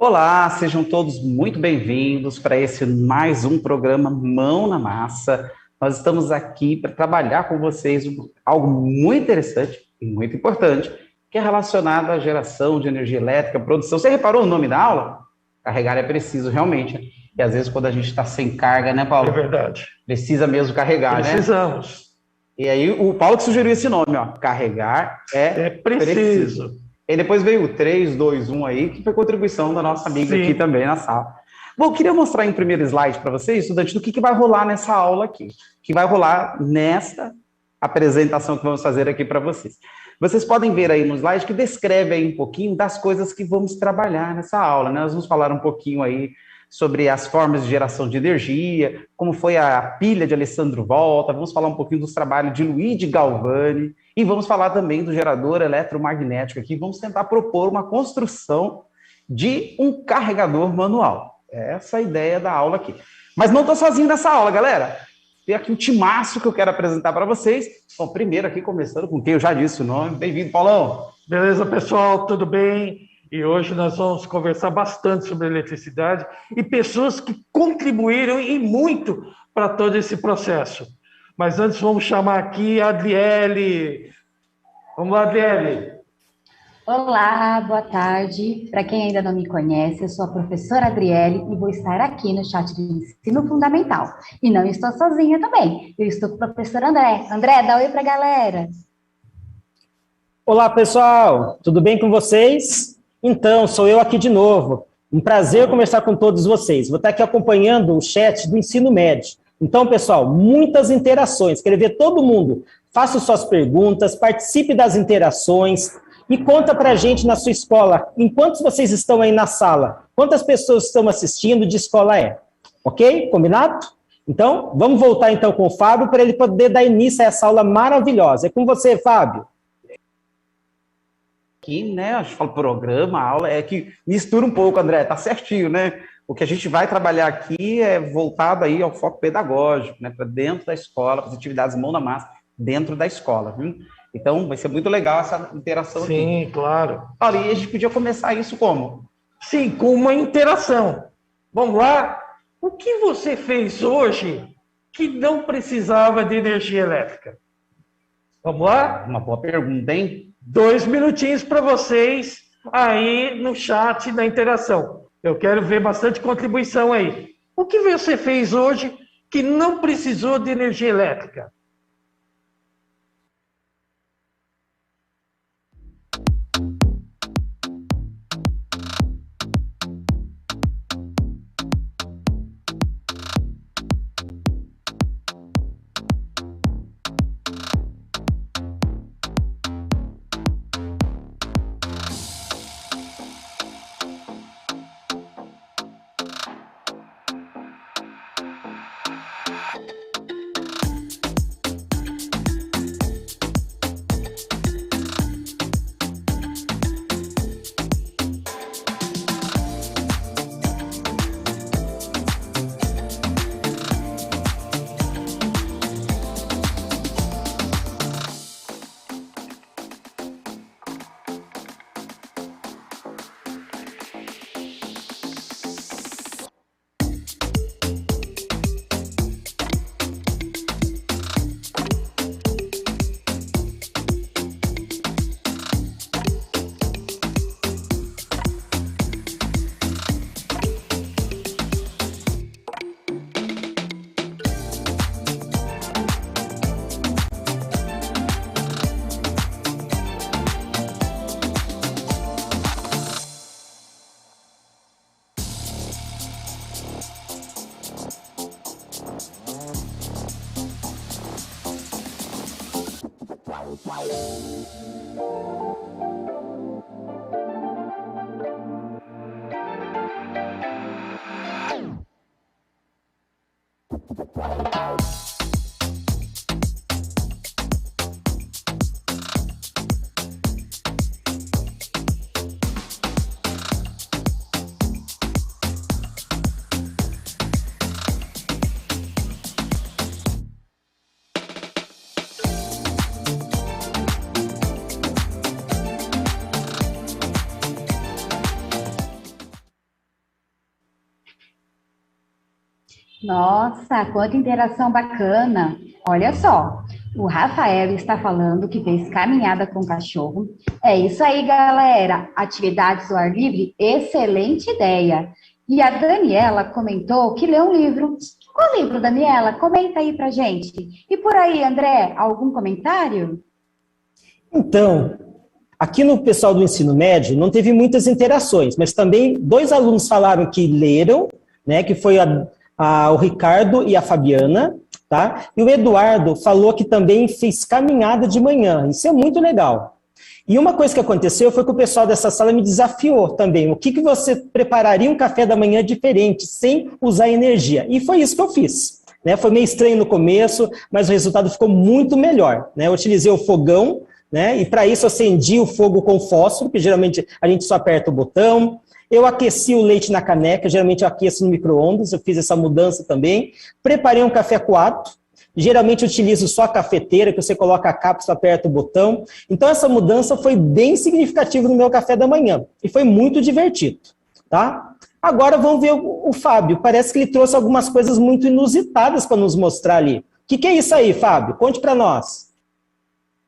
Olá, sejam todos muito bem-vindos para esse mais um programa Mão na Massa. Nós estamos aqui para trabalhar com vocês algo muito interessante e muito importante, que é relacionado à geração de energia elétrica, produção. Você reparou o nome da aula? Carregar é preciso, realmente. E às vezes quando a gente está sem carga, né, Paulo? É verdade. Precisa mesmo carregar, né? Precisamos. E aí o Paulo que sugeriu esse nome, ó. Carregar é preciso. E depois veio o 3, 2, 1 aí, que foi contribuição da nossa amiga aqui também na sala. Bom, eu queria mostrar em primeiro slide para vocês, estudantes, do que vai rolar nessa aula aqui. O que vai rolar nesta apresentação que vamos fazer aqui para vocês. Vocês podem ver aí no slide que descreve aí um pouquinho das coisas que vamos trabalhar nessa aula, né? Nós vamos falar um pouquinho aí sobre as formas de geração de energia, como foi a pilha de Alessandro Volta, vamos falar um pouquinho dos trabalhos de Luigi Galvani, e vamos falar também do gerador eletromagnético aqui, vamos tentar propor uma construção de um carregador manual. Essa é a ideia da aula aqui. Mas não estou sozinho nessa aula, galera. Tem aqui um timaço que eu quero apresentar para vocês. Bom, primeiro aqui, começando com quem eu já disse o nome. Bem-vindo, Paulão. Beleza, pessoal, tudo bem? E hoje nós vamos conversar bastante sobre eletricidade e pessoas que contribuíram e muito para todo esse processo. Mas antes vamos chamar aqui a Adriele. Vamos lá, Adriele. Olá, boa tarde. Para quem ainda não me conhece, eu sou a professora Adriele e vou estar aqui no chat de ensino fundamental. E não estou sozinha também. Eu estou com o professor André. André, dá oi para a galera. Olá, pessoal. Tudo bem com vocês? Então, sou eu aqui de novo. Um prazer conversar com todos vocês. Vou estar aqui acompanhando o chat do ensino médio. Então, pessoal, muitas interações. Quero ver todo mundo. Faça suas perguntas, participe das interações e conta pra gente na sua escola, enquanto vocês estão aí na sala, quantas pessoas estão assistindo, de escola é. Ok? Combinado? Então, vamos voltar então com o Fábio para ele poder dar início a essa aula maravilhosa. É com você, Fábio. Aqui, né, a gente fala programa, aula, é que mistura um pouco, André, tá certinho, né? O que a gente vai trabalhar aqui é voltado aí ao foco pedagógico, né, para dentro da escola, para as atividades mão na massa dentro da escola, viu? Então, vai ser muito legal essa interação aqui. Sim, claro. Olha, e a gente podia começar isso como? Sim, com uma interação. Vamos lá? O que você fez hoje que não precisava de energia elétrica? Vamos lá? Uma boa pergunta, hein? 2 minutinhos para vocês aí no chat da interação. Eu quero ver bastante contribuição aí. O que você fez hoje que não precisou de energia elétrica? Nossa, quanta interação bacana! Olha só, o Rafael está falando que fez caminhada com o cachorro. É isso aí, galera. Atividades ao ar livre, excelente ideia. E a Daniela comentou que leu um livro. Qual livro, Daniela? Comenta aí pra gente. E por aí, André, algum comentário? Então, aqui no pessoal do ensino médio não teve muitas interações, mas também 2 alunos falaram que leram, né, que foi o Ricardo e a Fabiana, tá? E o Eduardo falou que também fez caminhada de manhã. Isso é muito legal. E uma coisa que aconteceu foi que o pessoal dessa sala me desafiou também. O que você prepararia um café da manhã diferente, sem usar energia? E foi isso que eu fiz. Né? Foi meio estranho no começo, mas o resultado ficou muito melhor. Né? Eu utilizei o fogão, né? E para isso eu acendi o fogo com fósforo, que geralmente a gente só aperta o botão. Eu aqueci o leite na caneca, geralmente eu aqueço no micro-ondas, eu fiz essa mudança também. Preparei um café coado, geralmente eu utilizo só a cafeteira, que você coloca a cápsula, aperta o botão. Então essa mudança foi bem significativa no meu café da manhã, e foi muito divertido, tá? Agora vamos ver o Fábio, parece que ele trouxe algumas coisas muito inusitadas para nos mostrar ali. O que é isso aí, Fábio? Conte para nós.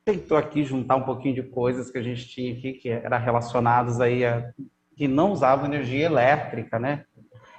Tentou aqui juntar um pouquinho de coisas que a gente tinha aqui, que era relacionados aí que não usavam energia elétrica, né?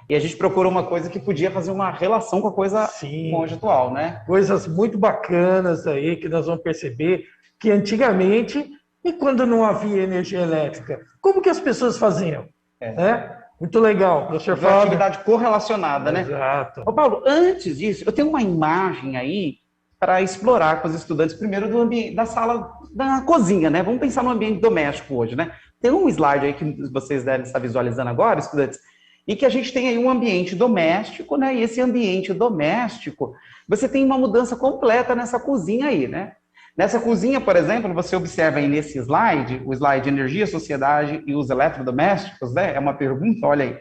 E a gente procurou uma coisa que podia fazer uma relação com a coisa hoje atual, né? Coisas muito bacanas aí que nós vamos perceber que antigamente, e quando não havia energia elétrica, como que as pessoas faziam? Né? Muito legal, professor Fábio. Atividade correlacionada, né? Exato. Ô, Paulo, antes disso, eu tenho uma imagem aí para explorar com os estudantes, primeiro do ambiente, da sala, da cozinha, né? Vamos pensar no ambiente doméstico hoje, né? Tem um slide aí que vocês devem estar visualizando agora, estudantes, e que a gente tem aí um ambiente doméstico, né? E esse ambiente doméstico, você tem uma mudança completa nessa cozinha aí, né? Nessa cozinha, por exemplo, você observa aí nesse slide, o slide Energia, Sociedade e os Eletrodomésticos, né? É uma pergunta, olha aí.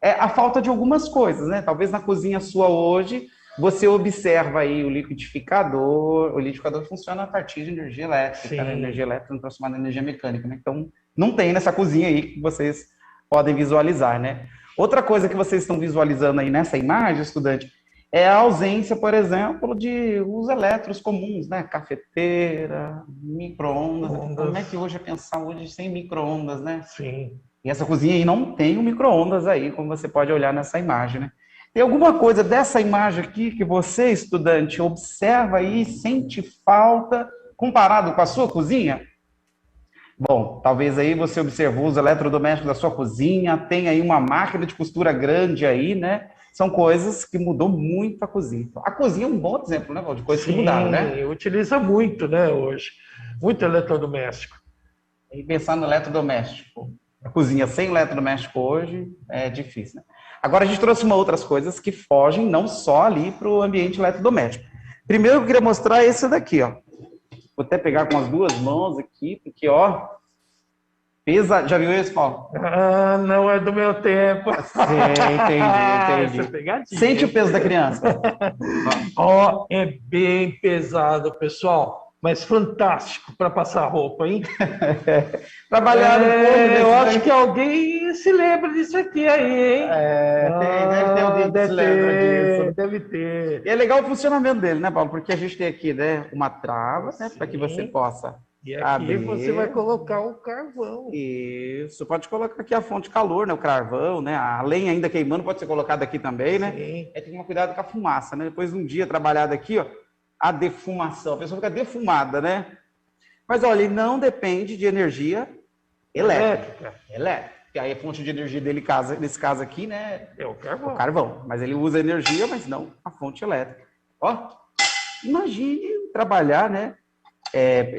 É a falta de algumas coisas, né? Talvez na cozinha sua hoje, você observa aí o liquidificador funciona a partir de energia elétrica, né? Energia elétrica transformada em energia mecânica, né? Então, não tem nessa cozinha aí que vocês podem visualizar, né? Outra coisa que vocês estão visualizando aí nessa imagem, estudante, é a ausência, por exemplo, de os eletros comuns, né? Cafeteira, micro-ondas. Como é que hoje é pensar hoje sem micro-ondas, né? Sim. E essa cozinha aí não tem um micro-ondas aí, como você pode olhar nessa imagem, né? Tem alguma coisa dessa imagem aqui que você, estudante, observa aí, sente falta, comparado com a sua cozinha? Bom, talvez aí você observou os eletrodomésticos da sua cozinha, tem aí uma máquina de costura grande aí, né? São coisas que mudou muito a cozinha. A cozinha é um bom exemplo, né, Val, de coisas que mudaram, né? Utiliza muito, né, hoje. Muito eletrodoméstico. E pensar no eletrodoméstico. A cozinha sem eletrodoméstico hoje é difícil, né? Agora a gente trouxe outras coisas que fogem não só ali para o ambiente eletrodoméstico. Primeiro eu queria mostrar esse daqui, ó. Vou até pegar com as 2 mãos aqui, porque, ó, pesa... Já viu esse, Paulo? Ah, não é do meu tempo. Sim, entendi. Sente o peso da criança. Ó, é bem pesado, pessoal. Mas fantástico para passar roupa, hein? Trabalhar no corpo. Eu acho que alguém se lembra disso aqui aí, hein? Deve ter alguém que se lembra disso. Deve ter. E é legal o funcionamento dele, né, Paulo? Porque a gente tem aqui, né, uma trava, né, para que você possa abrir. Você vai colocar o carvão. Isso, pode colocar aqui a fonte de calor, né, o carvão, né, a lenha ainda queimando pode ser colocada aqui também, né? Tem que tomar cuidado com a fumaça, né? Depois de um dia trabalhado aqui, ó, a defumação, a pessoa fica defumada, né? Mas olha, ele não depende de energia elétrica. E aí a fonte de energia dele, nesse caso aqui, né? É o carvão. O carvão. Mas ele usa energia, mas não a fonte elétrica. Ó, imagine trabalhar, né?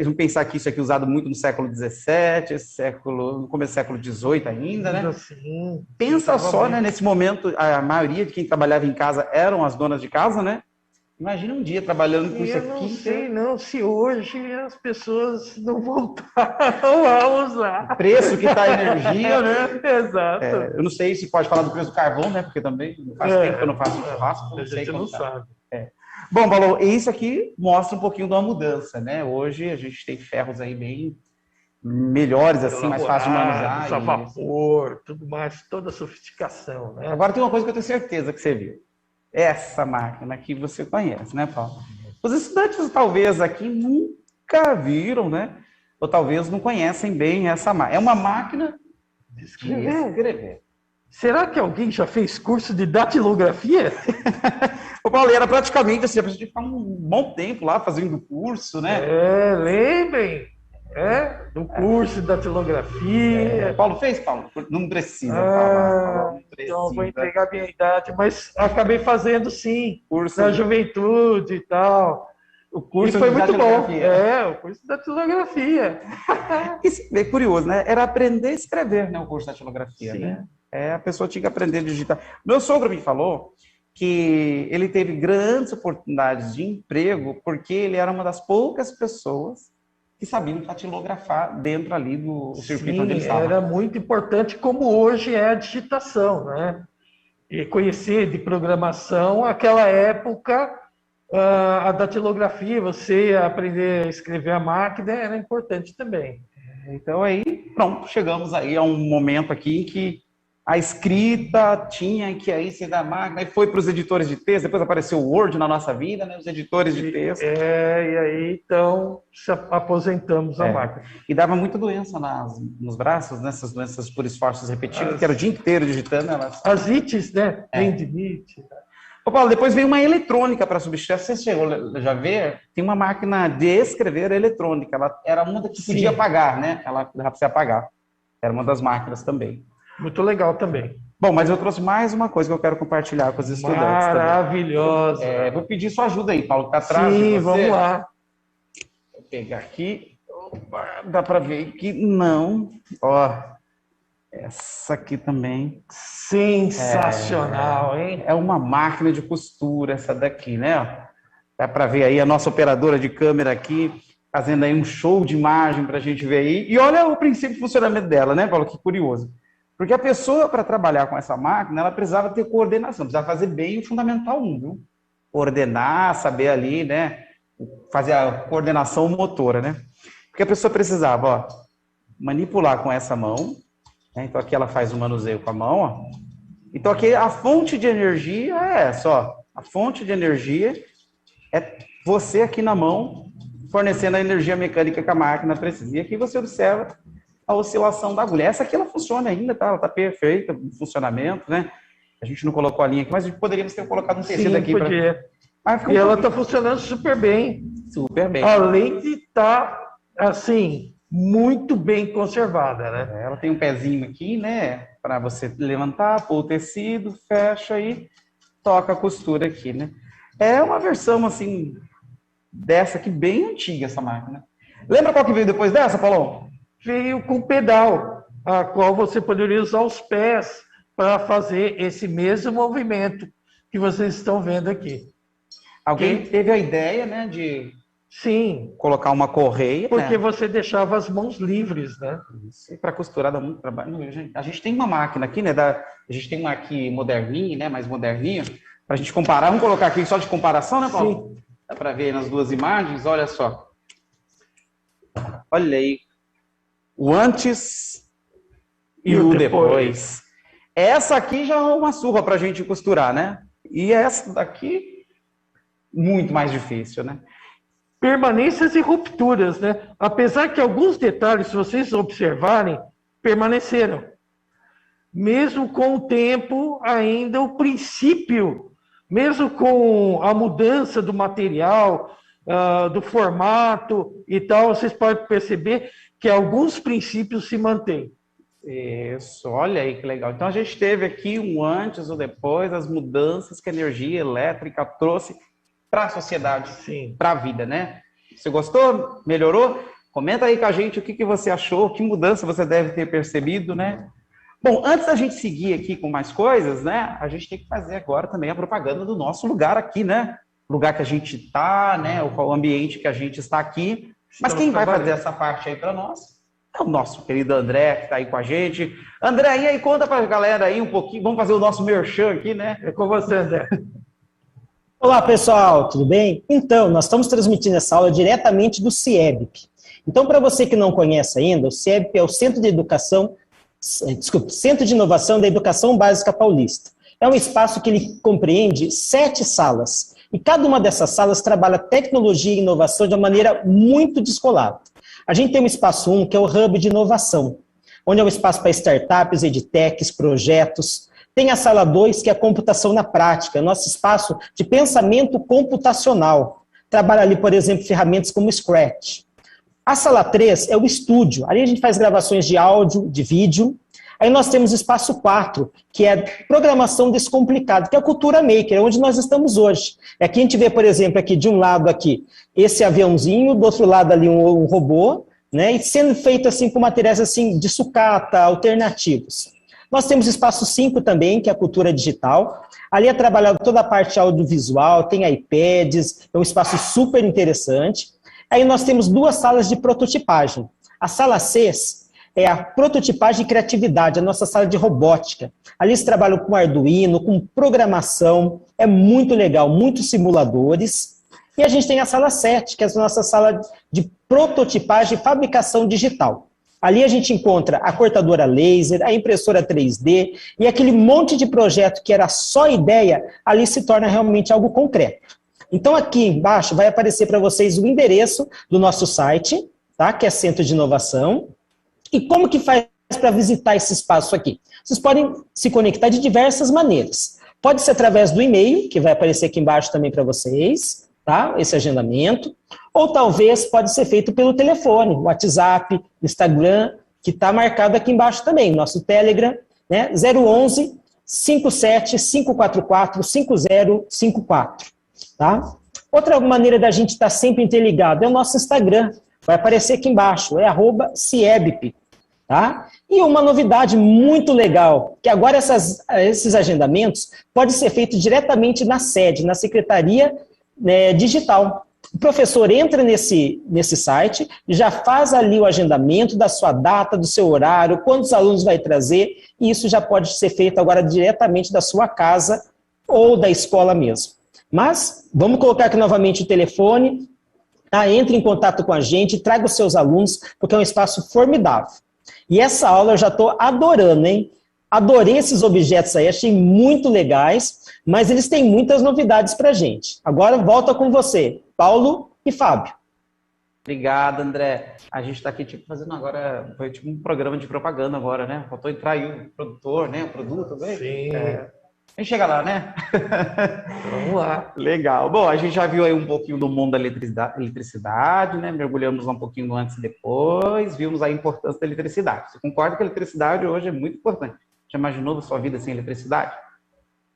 Vamos pensar que isso aqui é usado muito no século XVII, no começo do século XVIII ainda, né? Sim, pensa só, né? Nesse momento, a maioria de quem trabalhava em casa eram as donas de casa, né? Imagina um dia trabalhando com isso aqui. Eu não sei não se hoje as pessoas não voltaram a usar. O preço que está a energia, né? Exato. Eu não sei se pode falar do preço do carvão, né? Porque também faz tempo que eu não faço churrasco. A gente não sabe. Bom, Paulo, isso aqui mostra um pouquinho de uma mudança, né? Hoje a gente tem ferros aí bem melhores, assim, mais fácil de manusear. A vapor, tudo mais, toda a sofisticação, né? Agora tem uma coisa que eu tenho certeza que você viu. Essa máquina que você conhece, né, Paulo? Os estudantes talvez aqui nunca viram, né? Ou talvez não conhecem bem essa máquina. É uma máquina de escrever. Será que alguém já fez curso de datilografia? O Paulo, era praticamente assim, a pessoa tinha que ficar um bom tempo lá fazendo curso, né? Lembrem, do curso de datilografia. Paulo fez, Paulo? Não precisa falar, Paulo, não precisa. Então, vou entregar a minha idade, mas acabei fazendo sim, curso na juventude e tal. O curso e foi de muito bom. datilografia. O curso de datilografia. Isso é curioso, né? Era aprender a escrever, né? O curso de datilografia, sim. né? A pessoa tinha que aprender a digitar. Meu sogro me falou que ele teve grandes oportunidades de emprego porque ele era uma das poucas pessoas que sabiam datilografar dentro ali do circuito onde ele estava. Era muito importante, como hoje é a digitação, né? E conhecer de programação, aquela época, a datilografia, você aprender a escrever a máquina era importante também. Então aí, pronto, chegamos aí a um momento aqui em que a escrita tinha que aí ser da máquina, e foi para os editores de texto, depois apareceu o Word na nossa vida, né? Os editores de texto. E aí, então, aposentamos a máquina. E dava muita doença nos braços, nessas doenças por esforços repetidos, que era o dia inteiro digitando. As ites, né? Tendinite. Ô, Paulo, depois veio uma eletrônica para substituir. Você chegou já ver? Tem uma máquina de escrever eletrônica. Ela era uma que podia apagar, né? Ela dava para você apagar. Era uma das máquinas também. Muito legal também. Bom, mas eu trouxe mais uma coisa que eu quero compartilhar com os estudantes. Maravilhosa. Vou pedir sua ajuda aí, Paulo, que está atrás de você. Vamos lá. Vou pegar aqui. Opa, dá para ver que não. Ó, essa aqui também. Sensacional, hein? É uma máquina de costura essa daqui, né? Dá para ver aí a nossa operadora de câmera aqui, fazendo aí um show de imagem para a gente ver aí. E olha o princípio de funcionamento dela, né, Paulo? Que curioso. Porque a pessoa, para trabalhar com essa máquina, ela precisava ter coordenação, precisava fazer bem o Fundamental 1, viu? Ordenar, saber ali, né? Fazer a coordenação motora, né? Porque a pessoa precisava, ó, manipular com essa mão, né? Então aqui ela faz o manuseio com a mão, ó. Então aqui a fonte de energia é essa, ó. A fonte de energia é você aqui na mão, fornecendo a energia mecânica que a máquina precisa. E aqui você observa a oscilação da agulha. Essa aqui ela funciona ainda, tá? Ela tá perfeita no funcionamento, né? A gente não colocou a linha aqui, mas poderíamos ter colocado um tecido aqui. Podia. E ela tá funcionando super bem. Super bem. Além de estar, assim, muito bem conservada, né? Ela tem um pezinho aqui, né? Para você levantar, pôr o tecido, fecha e toca a costura aqui, né? É uma versão, assim, dessa aqui, bem antiga, essa máquina. Lembra qual que veio depois dessa, Paulo? Veio com pedal, a qual você poderia usar os pés para fazer esse mesmo movimento que vocês estão vendo aqui. Alguém teve a ideia, né, de colocar uma correia, porque né? você deixava as mãos livres, né? Isso, para costurar dá muito trabalho. A gente tem uma máquina aqui, né? A gente tem uma aqui moderninha, né? Mais moderninha, para a gente comparar. Vamos colocar aqui só de comparação, né, Paulo? Sim. Dá para ver nas duas imagens, olha só. Olha aí. O antes e o depois. Essa aqui já é uma surra para a gente costurar, né? E essa daqui, muito mais difícil, né? Permanências e rupturas, né? Apesar que alguns detalhes, se vocês observarem, permaneceram. Mesmo com o tempo, ainda o princípio, mesmo com a mudança do material, do formato e tal, vocês podem perceber que alguns princípios se mantêm. Isso, olha aí que legal. Então a gente teve aqui um antes ou depois, as mudanças que a energia elétrica trouxe para a sociedade, para a vida, né? Você gostou? Melhorou? Comenta aí com a gente o que você achou, que mudança você deve ter percebido, né? Bom, antes da gente seguir aqui com mais coisas, né? A gente tem que fazer agora também a propaganda do nosso lugar aqui, né? O lugar que a gente está, né? O ambiente que a gente está aqui. Mas quem vai fazer essa parte aí para nós é o nosso querido André, que está aí com a gente. André, e aí, conta para a galera aí um pouquinho. Vamos fazer o nosso merchan aqui, né? É com você, André. Olá, pessoal, tudo bem? Então, nós estamos transmitindo essa aula diretamente do CIEBP. Então, para você que não conhece ainda, o CIEBP é o Centro de Inovação da Educação Básica Paulista. É um espaço que ele compreende 7 salas. E cada uma dessas salas trabalha tecnologia e inovação de uma maneira muito descolada. A gente tem um espaço 1, que é o Hub de Inovação, onde é um espaço para startups, edtechs, projetos. Tem a sala 2, que é a computação na prática, nosso espaço de pensamento computacional. Trabalha ali, por exemplo, ferramentas como Scratch. A sala 3 é o estúdio. Ali a gente faz gravações de áudio, de vídeo. Aí nós temos o espaço 4, que é programação descomplicada, que é a cultura maker, onde nós estamos hoje. Aqui a gente vê, por exemplo, aqui de um lado aqui, esse aviãozinho, do outro lado ali um robô, né, e sendo feito assim com materiais assim de sucata, alternativos. Nós temos o espaço 5 também, que é a cultura digital. Ali é trabalhado toda a parte audiovisual, tem iPads, é um espaço super interessante. Aí nós temos 2 salas de prototipagem. A sala 6 é a prototipagem e criatividade, a nossa sala de robótica. Ali eles trabalham com Arduino, com programação, é muito legal, muitos simuladores. E a gente tem a sala 7, que é a nossa sala de prototipagem e fabricação digital. Ali a gente encontra a cortadora laser, a impressora 3D, e aquele monte de projeto que era só ideia, ali se torna realmente algo concreto. Então aqui embaixo vai aparecer para vocês o endereço do nosso site, tá? Que é Centro de Inovação. E como que faz para visitar esse espaço aqui? Vocês podem se conectar de diversas maneiras. Pode ser através do e-mail, que vai aparecer aqui embaixo também para vocês, tá? Esse agendamento. Ou talvez pode ser feito pelo telefone, WhatsApp, Instagram, que está marcado aqui embaixo também, nosso Telegram, né? 011 57 544 5054, tá? Outra maneira da gente estar sempre interligado é o nosso Instagram, vai aparecer aqui embaixo, é @ciebp, tá? E uma novidade muito legal, que agora esses agendamentos podem ser feitos diretamente na sede, na Secretaria, né, Digital. O professor entra nesse site e já faz ali o agendamento da sua data, do seu horário, quantos alunos vai trazer, e isso já pode ser feito agora diretamente da sua casa ou da escola mesmo. Mas vamos colocar aqui novamente o telefone, tá? Entre em contato com a gente, traga os seus alunos, porque é um espaço formidável. E essa aula eu já estou adorando, hein? Adorei esses objetos aí, achei muito legais, mas eles têm muitas novidades para a gente. Agora volta com você, Paulo e Fábio. Obrigado, André. A gente está aqui fazendo agora, foi tipo um programa de propaganda agora, né? Faltou entrar aí o produtor, né? O produto, né? Sim. A gente chega lá, né? Vamos lá. Legal. Bom, a gente já viu aí um pouquinho do mundo da eletricidade, né? Mergulhamos um pouquinho no antes e depois, vimos a importância da eletricidade. Você concorda que a eletricidade hoje é muito importante? Já imaginou a sua vida sem eletricidade?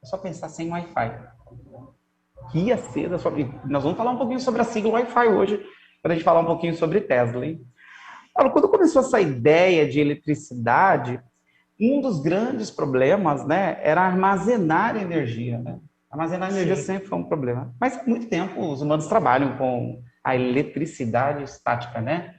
É só pensar sem Wi-Fi. Que ia ser da sua vida? Nós vamos falar um pouquinho sobre a sigla Wi-Fi hoje, para a gente falar um pouquinho sobre Tesla, hein? Olha, quando começou essa ideia de eletricidade, um dos grandes problemas, né, era armazenar energia, né? Armazenar energia sempre foi um problema. Mas há muito tempo os humanos trabalham com a eletricidade estática, né?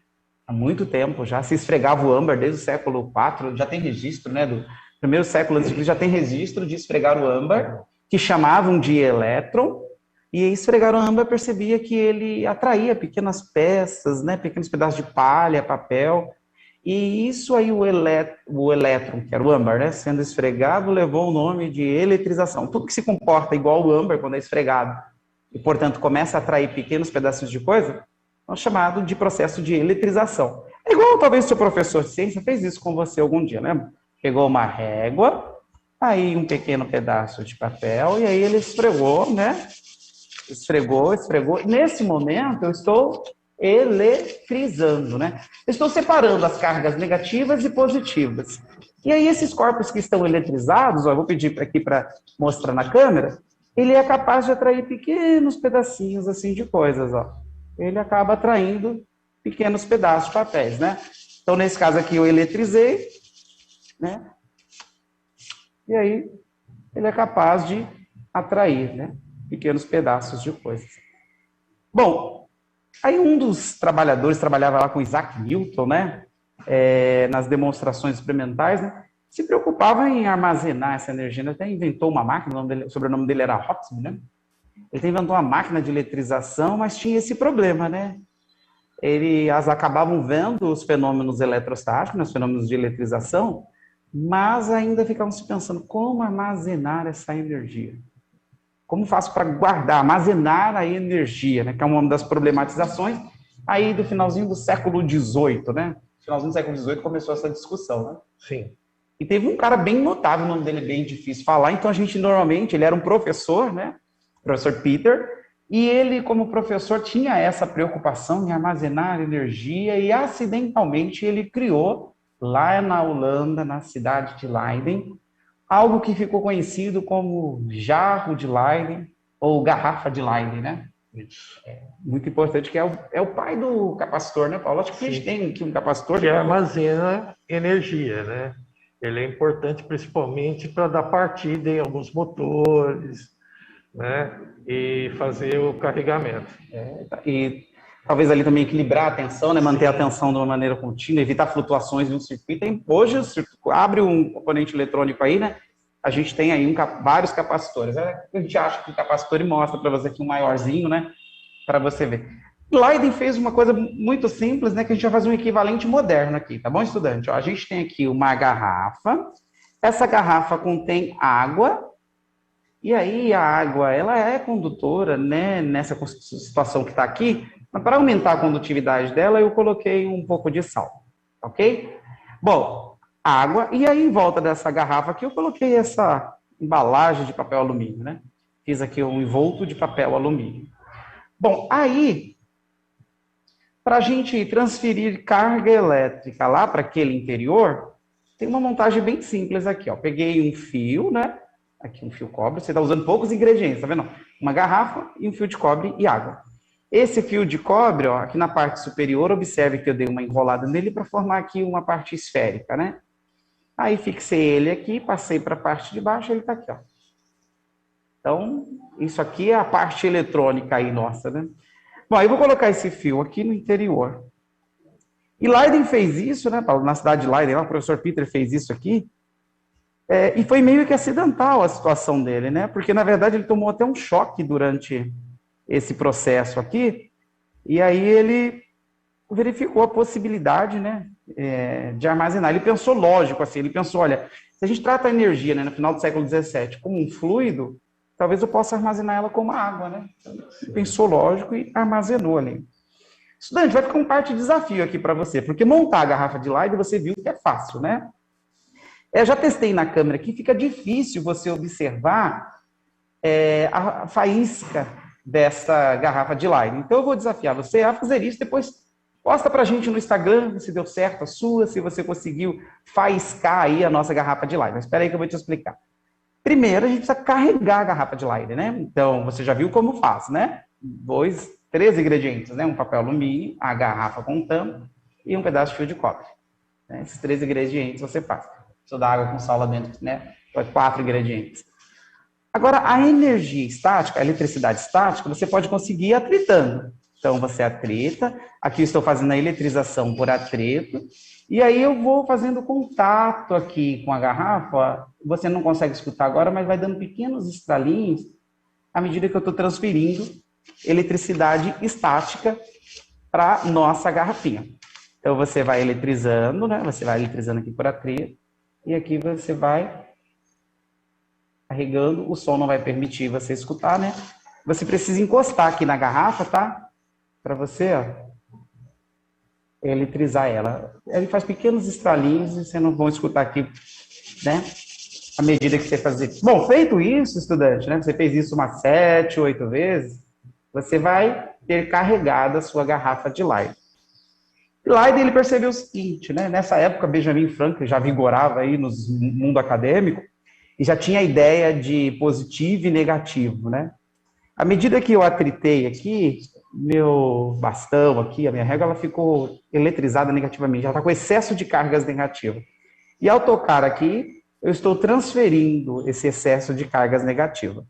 Há muito tempo já se esfregava o âmbar desde o século IV, já tem registro, né, do primeiro século antes de Cristo, já tem registro de esfregar o âmbar, que chamavam de elétron, e esfregar o âmbar percebia que ele atraía pequenas peças, né, pequenos pedaços de palha, papel, e isso aí o elétron, que era o âmbar, né, sendo esfregado, levou o nome de eletrização. Tudo que se comporta igual o âmbar quando é esfregado, e portanto começa a atrair pequenos pedacinhos de coisa, é chamado de processo de eletrização. É igual talvez o seu professor de ciência fez isso com você algum dia, né? Pegou uma régua, aí um pequeno pedaço de papel, e aí ele esfregou, né? Esfregou. Nesse momento, eu estou eletrizando, né? Eu estou separando as cargas negativas e positivas. E aí, esses corpos que estão eletrizados, ó, eu vou pedir aqui para mostrar na câmera, ele é capaz de atrair pequenos pedacinhos assim de coisas, ó. Ele acaba atraindo pequenos pedaços de papéis, né? Então, nesse caso aqui, eu eletrizei, né? E aí, ele é capaz de atrair, né, pequenos pedaços de coisas. Bom, aí um dos trabalhadores trabalhava lá com Isaac Newton, né, nas demonstrações experimentais, né, se preocupava em armazenar essa energia. Ele até inventou uma máquina, o sobrenome dele era Hobson, né? Ele inventou uma máquina de eletrização, mas tinha esse problema, né? Eles acabavam vendo os fenômenos eletrostáticos, os fenômenos de eletrização, mas ainda ficamos pensando como armazenar essa energia. Como faço para guardar, armazenar a energia, né? Que é uma das problematizações aí do finalzinho do século XVIII, né? Finalzinho do século XVIII começou essa discussão, né? Sim. E teve um cara bem notável, o nome dele é bem difícil falar, então a gente normalmente, ele era um professor, né? Professor Peter, e ele, como professor, tinha essa preocupação em armazenar energia e, acidentalmente, ele criou, lá na Holanda, na cidade de Leiden, algo que ficou conhecido como jarro de Leiden, ou garrafa de Leiden, né? Isso. Muito importante, que é o pai do capacitor, né, Paulo? Acho que a gente tem aqui um capacitor. Que armazena energia, né? Ele é importante principalmente para dar partida em alguns motores, né? E fazer o carregamento. E talvez ali também equilibrar a tensão, né? Manter a tensão de uma maneira contínua, evitar flutuações de um circuito. Hoje, o circuito abre um componente eletrônico aí, né? A gente tem aí vários capacitores. A gente acha que o capacitor e mostra para você aqui um maiorzinho, né? Para você ver. Leiden fez uma coisa muito simples, né? Que a gente vai fazer um equivalente moderno aqui, tá bom, estudante? Ó, a gente tem aqui uma garrafa. Essa garrafa contém água. E aí a água, ela é condutora, né? Nessa situação que está aqui. Mas para aumentar a condutividade dela, eu coloquei um pouco de sal, ok? Bom, água. E aí em volta dessa garrafa aqui, eu coloquei essa embalagem de papel alumínio, né? Fiz aqui um envolto de papel alumínio. Bom, aí, para a gente transferir carga elétrica lá para aquele interior, tem uma montagem bem simples aqui, ó. Peguei um fio, né? Aqui um fio cobre, você está usando poucos ingredientes, tá vendo? Uma garrafa e um fio de cobre e água. Esse fio de cobre, ó, aqui na parte superior, observe que eu dei uma enrolada nele para formar aqui uma parte esférica, né? Aí fixei ele aqui, passei para a parte de baixo, ele está aqui, ó. Então, isso aqui é a parte eletrônica aí nossa, né? Bom, eu vou colocar esse fio aqui no interior. E Leiden fez isso, né, Paulo? Na cidade de Leiden, lá, o professor Peter fez isso aqui. E foi meio que acidental a situação dele, né? Porque, na verdade, ele tomou até um choque durante esse processo aqui. E aí ele verificou a possibilidade, né, de armazenar. Ele pensou lógico, assim, ele pensou, olha, se a gente trata a energia, né, no final do século XVII como um fluido, talvez eu possa armazenar ela como água, né? Ele pensou lógico e armazenou ali. Estudante, vai ficar um parte de desafio aqui para você, porque montar a garrafa de Leiden você viu que é fácil, né? Eu já testei na câmera aqui, fica difícil você observar a faísca dessa garrafa de Leiden. Então eu vou desafiar você a fazer isso, depois posta para a gente no Instagram se deu certo a sua, se você conseguiu faiscar aí a nossa garrafa de Leiden. Mas espera aí que eu vou te explicar. Primeiro, a gente precisa carregar a garrafa de Leiden, né? Então, você já viu como faz, né? Três ingredientes, né? Um papel alumínio, a garrafa com tampa e um pedaço de fio de cobre. Esses 3 ingredientes você faz. Precisa da água com sal lá dentro, né? 4 ingredientes. Agora, a energia estática, a eletricidade estática, você pode conseguir atritando. Então, você atrita. Aqui eu estou fazendo a eletrização por atrito. E aí eu vou fazendo contato aqui com a garrafa. Você não consegue escutar agora, mas vai dando pequenos estralinhos à medida que eu estou transferindo eletricidade estática para nossa garrafinha. Então, você vai eletrizando, né? Você vai eletrizando aqui por atrito. E aqui você vai carregando. O som não vai permitir você escutar, né? Você precisa encostar aqui na garrafa, tá? Para você, ó, eletrizar ela. Ele faz pequenos estralinhos e você não vai escutar aqui, né? À medida que você fazer. Bom, feito isso, estudante, né? Você fez isso umas 7, 8 vezes, você vai ter carregado a sua garrafa de Leiden. Leiden, ele percebeu o seguinte, né? Nessa época, Benjamin Franklin já vigorava aí no mundo acadêmico e já tinha a ideia de positivo e negativo, né? À medida que eu atritei aqui, meu bastão aqui, a minha régua, ela ficou eletrizada negativamente, ela está com excesso de cargas negativas. E ao tocar aqui, eu estou transferindo esse excesso de cargas negativas.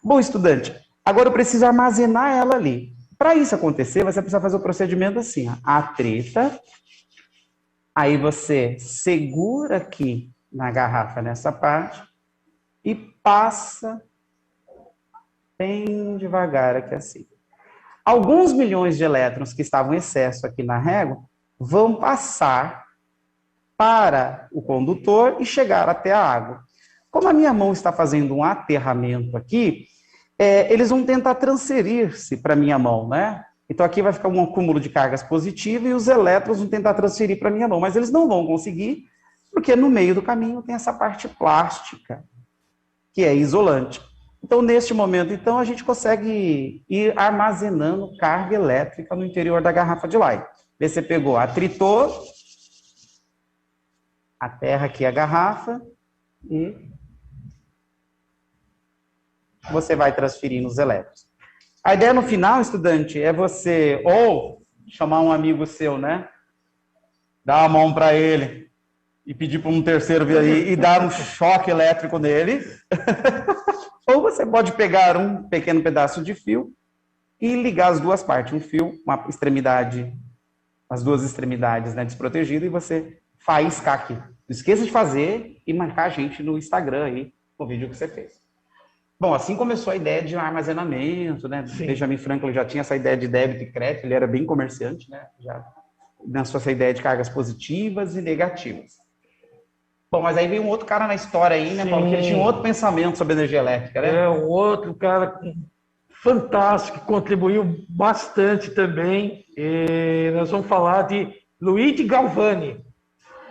Bom, estudante, agora eu preciso armazenar ela ali. Para isso acontecer, você precisa fazer o procedimento assim, ó. Atrita, aí você segura aqui na garrafa nessa parte e passa bem devagar aqui assim. Alguns milhões de elétrons que estavam em excesso aqui na régua vão passar para o condutor e chegar até a água. Como a minha mão está fazendo um aterramento aqui, eles vão tentar transferir-se para a minha mão, né? Então aqui vai ficar um acúmulo de cargas positivas e os elétrons vão tentar transferir para a minha mão, mas eles não vão conseguir, porque no meio do caminho tem essa parte plástica, que é isolante. Então, neste momento, então, a gente consegue ir armazenando carga elétrica no interior da garrafa de lye. Você pegou, atritou, aterra aqui a garrafa e você vai transferindo os elétrons. A ideia no final, estudante, é você ou chamar um amigo seu, né? Dar a mão para ele e pedir para um terceiro vir aí e dar um choque elétrico nele. Ou você pode pegar um pequeno pedaço de fio e ligar as duas partes. Um fio, uma extremidade, as duas extremidades, né, desprotegidas, e você faiscar aqui. Não esqueça de fazer e marcar a gente no Instagram aí, no vídeo que você fez. Bom, assim começou a ideia de armazenamento, né? Sim. Benjamin Franklin já tinha essa ideia de débito e crédito, ele era bem comerciante, né? Já lançou essa ideia de cargas positivas e negativas. Bom, mas aí veio um outro cara na história aí, né, Sim. Paulo? Que ele tinha um outro pensamento sobre energia elétrica, né? Um outro cara fantástico, que contribuiu bastante também. E nós vamos falar de Luigi Galvani.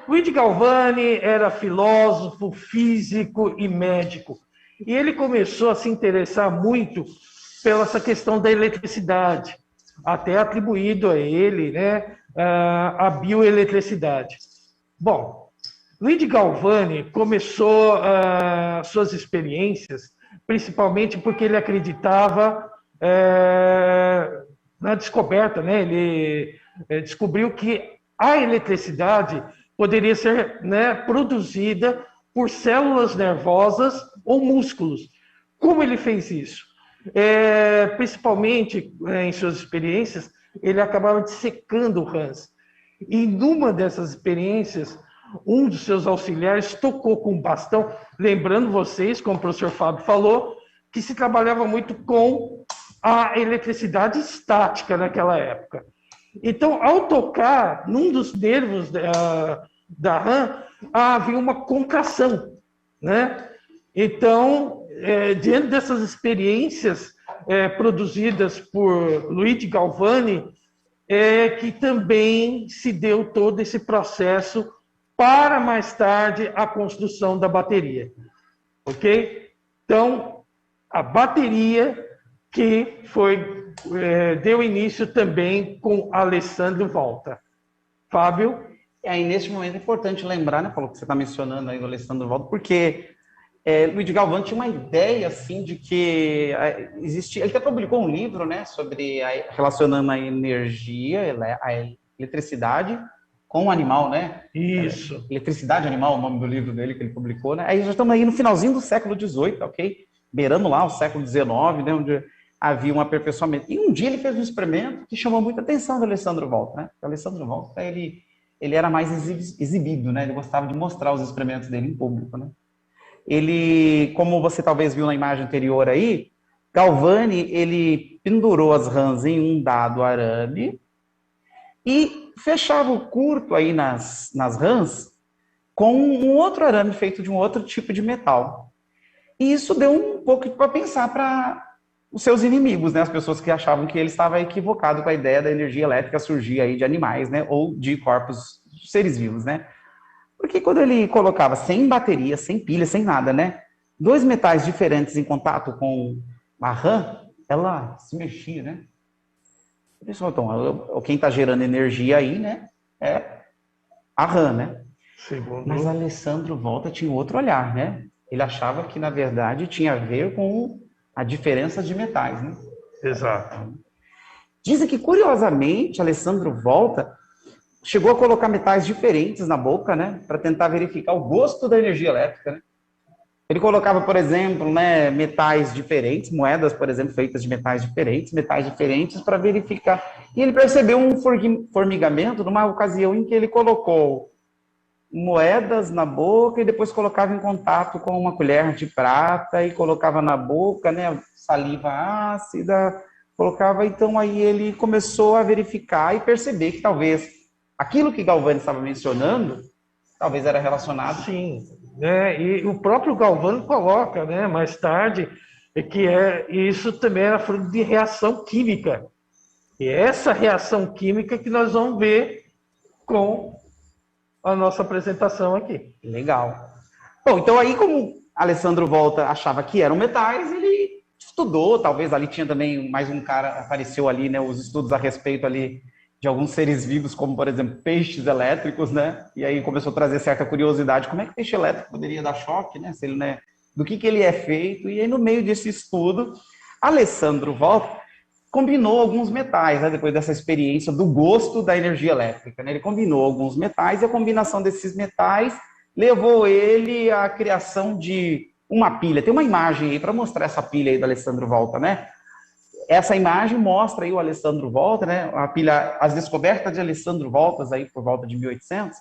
Luigi Galvani era filósofo, físico e médico. E ele começou a se interessar muito pela essa questão da eletricidade, até atribuído a ele, né, a bioeletricidade. Bom, Luigi Galvani começou suas experiências, principalmente porque ele acreditava na descoberta, né? Ele descobriu que a eletricidade poderia ser, né, produzida por células nervosas ou músculos. Como ele fez isso? Principalmente em suas experiências, ele acabava dissecando o rãs. E numa dessas experiências, um dos seus auxiliares tocou com um bastão, lembrando vocês, como o professor Fábio falou, que se trabalhava muito com a eletricidade estática naquela época. Então, ao tocar num dos nervos da rã, havia uma contração, né? Então, diante dessas experiências produzidas por Luigi Galvani, que também se deu todo esse processo para mais tarde a construção da bateria, ok? Então, a bateria que deu início também com Alessandro Volta. Fábio? Aí, nesse momento, é importante lembrar, né, Paulo, que você está mencionando aí do Alessandro Volta, porque Luigi Galvani tinha uma ideia, assim, de que existia... Ele até publicou um livro, né, sobre relacionando a energia, a eletricidade com o animal, né? Isso. Eletricidade Animal, o nome do livro dele que ele publicou, né? Aí já estamos aí no finalzinho do século XVIII, ok? Beirando lá o século XIX, né? Onde havia um aperfeiçoamento. E um dia ele fez um experimento que chamou muita atenção do Alessandro Volta, né? O Alessandro Volta, ele era mais exibido, né? Ele gostava de mostrar os experimentos dele em público, né? Ele, como você talvez viu na imagem anterior aí, Galvani, ele pendurou as rãs em um dado arame e fechava o curto aí nas rãs com um outro arame feito de um outro tipo de metal. E isso deu um pouco para pensar para os seus inimigos, né? As pessoas que achavam que ele estava equivocado com a ideia da energia elétrica surgir aí de animais, né? Ou de corpos, seres vivos, né? Porque quando ele colocava sem bateria, sem pilha, sem nada, né? Dois metais diferentes em contato com a rã, ela se mexia, né? Pessoal, então, quem está gerando energia aí, né, é a rã, né? Segundo. Mas Alessandro Volta tinha outro olhar, né? Ele achava que, na verdade, tinha a ver com a diferença de metais, né? Exato. Dizem que, curiosamente, Alessandro Volta chegou a colocar metais diferentes na boca, né? Para tentar verificar o gosto da energia elétrica, né? Ele colocava, por exemplo, né, metais diferentes, moedas, por exemplo, feitas de metais diferentes para verificar. E ele percebeu um formigamento numa ocasião em que ele colocou moedas na boca e depois colocava em contato com uma colher de prata e colocava na boca, né, saliva ácida, colocava. Então aí ele começou a verificar e perceber que talvez aquilo que Galvani estava mencionando talvez era relacionado. Sim, né? E o próprio Galvani coloca, né, mais tarde, que isso também era fruto de reação química. E essa reação química que nós vamos ver com a nossa apresentação aqui. Legal. Bom, então aí como Alessandro Volta achava que eram metais, ele estudou, talvez ali tinha também mais um cara, apareceu ali, né, os estudos a respeito ali de alguns seres vivos, como por exemplo, peixes elétricos, né, e aí começou a trazer certa curiosidade, como é que peixe elétrico poderia dar choque, né, se ele, né, do que ele é feito, e aí no meio desse estudo, Alessandro Volta combinou alguns metais, né, depois dessa experiência do gosto da energia elétrica, né, ele combinou alguns metais, e a combinação desses metais levou ele à criação de uma pilha. Tem uma imagem aí para mostrar essa pilha aí do Alessandro Volta, né? Essa imagem mostra aí o Alessandro Volta, né? A pilha, as descobertas de Alessandro Voltas aí por volta de 1800.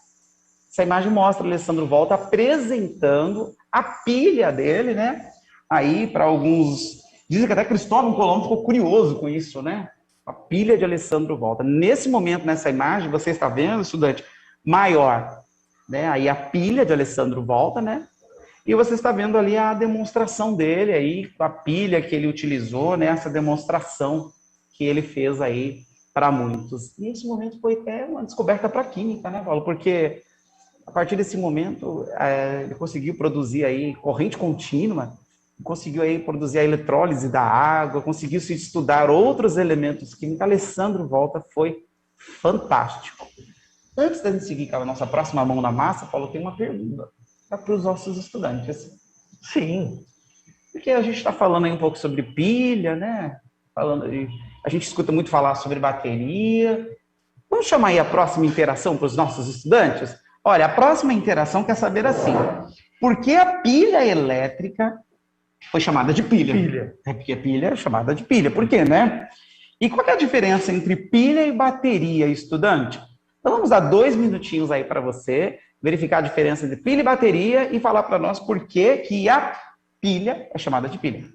Essa imagem mostra o Alessandro Volta apresentando a pilha dele, né? Aí para alguns, dizem que até Cristóvão Colombo ficou curioso com isso, né? A pilha de Alessandro Volta. Nesse momento, nessa imagem, você está vendo, estudante, maior, né? Aí a pilha de Alessandro Volta, né? E você está vendo ali a demonstração dele aí, a pilha que ele utilizou, né? Essa demonstração que ele fez aí para muitos. E esse momento foi até uma descoberta para a química, né, Paulo? Porque a partir desse momento ele conseguiu produzir aí corrente contínua, conseguiu aí produzir a eletrólise da água, conseguiu se estudar outros elementos químicos. Alessandro Volta foi fantástico. Antes da gente seguir com a nossa próxima mão na massa, Paulo, tem uma pergunta para os nossos estudantes. Sim. Porque a gente está falando aí um pouco sobre pilha, né? A gente escuta muito falar sobre bateria. Vamos chamar aí a próxima interação para os nossos estudantes? Olha, a próxima interação quer saber assim, por que a pilha elétrica foi chamada de pilha? É porque a pilha é chamada de pilha. Por quê, né? E qual é a diferença entre pilha e bateria, estudante? Então vamos dar 2 minutinhos aí para você verificar a diferença entre pilha e bateria e falar para nós por que a pilha é chamada de pilha.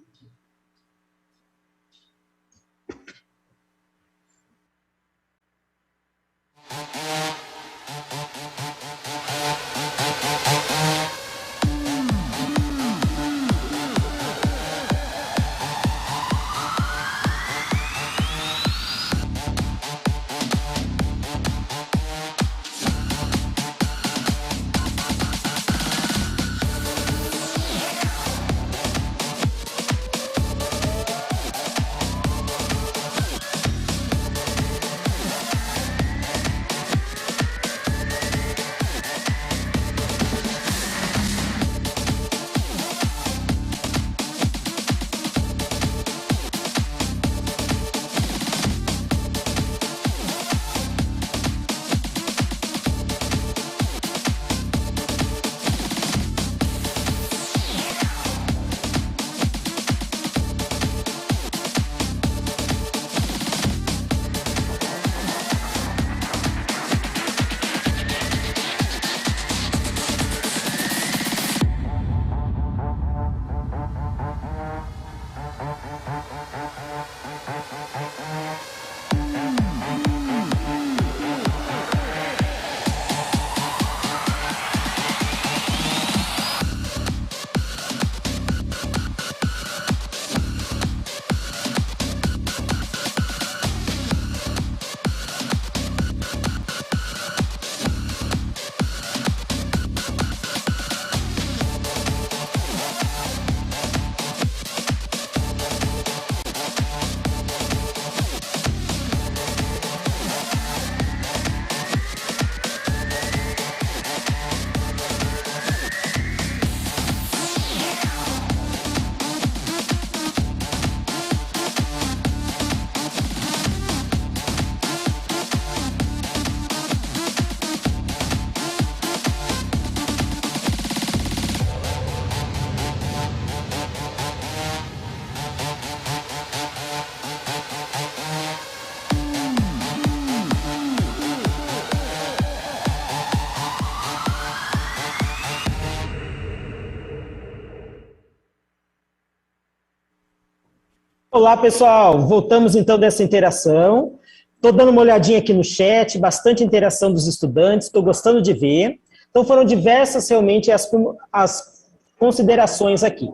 Olá, pessoal. Voltamos então dessa interação. Estou dando uma olhadinha aqui no chat, bastante interação dos estudantes, estou gostando de ver. Então foram diversas realmente as considerações aqui.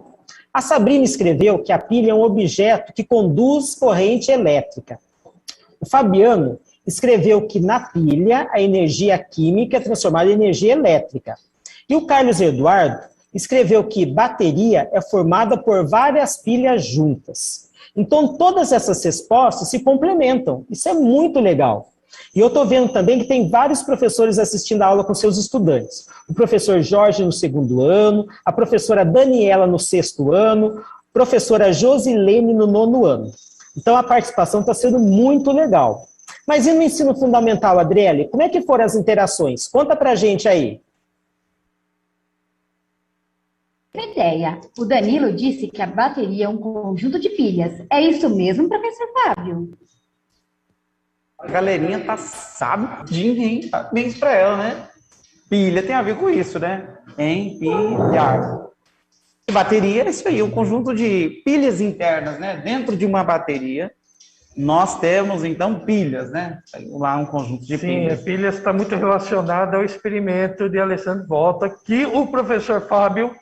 A Sabrina escreveu que a pilha é um objeto que conduz corrente elétrica. O Fabiano escreveu que na pilha a energia química é transformada em energia elétrica. E o Carlos Eduardo escreveu que bateria é formada por várias pilhas juntas. Então todas essas respostas se complementam. Isso é muito legal. E eu estou vendo também que tem vários professores assistindo a aula com seus estudantes. O professor Jorge no 2º ano, a professora Daniela no 6º ano, a professora Josilene no 9º ano. Então a participação está sendo muito legal. Mas e no ensino fundamental, Adriele? Como é que foram as interações? Conta pra gente aí. Ideia. O Danilo disse que a bateria é um conjunto de pilhas. É isso mesmo, professor Fábio? A galerinha tá sabidinha, hein? Tá bem isso pra ela, né? Pilha tem a ver com isso, né? Empilhar. E bateria é isso aí, um conjunto de pilhas internas, né? Dentro de uma bateria, nós temos, então, pilhas, né? Lá um conjunto de pilhas. Sim, pilhas está muito relacionada ao experimento de Alessandro Volta, que o professor Fábio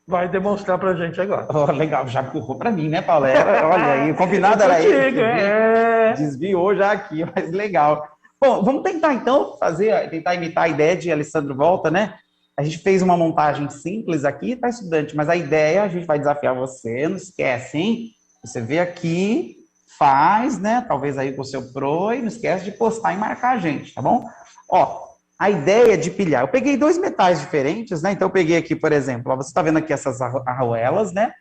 vai demonstrar para a gente agora. Oh, legal, já empurrou para mim, né, Paulo? Olha aí, o combinado era ele. Desviou já aqui, mas legal. Bom, vamos tentar, então, tentar imitar a ideia de Alessandro Volta, né? A gente fez uma montagem simples aqui, tá, estudante? Mas a ideia, a gente vai desafiar você, não esquece, hein? Você vê aqui, faz, né? Talvez aí com o seu pro, e não esquece de postar e marcar a gente, tá bom? Ó, a ideia de pilhar. Eu peguei 2 metais diferentes, né? Então eu peguei aqui, por exemplo, ó, você está vendo aqui essas arruelas, né?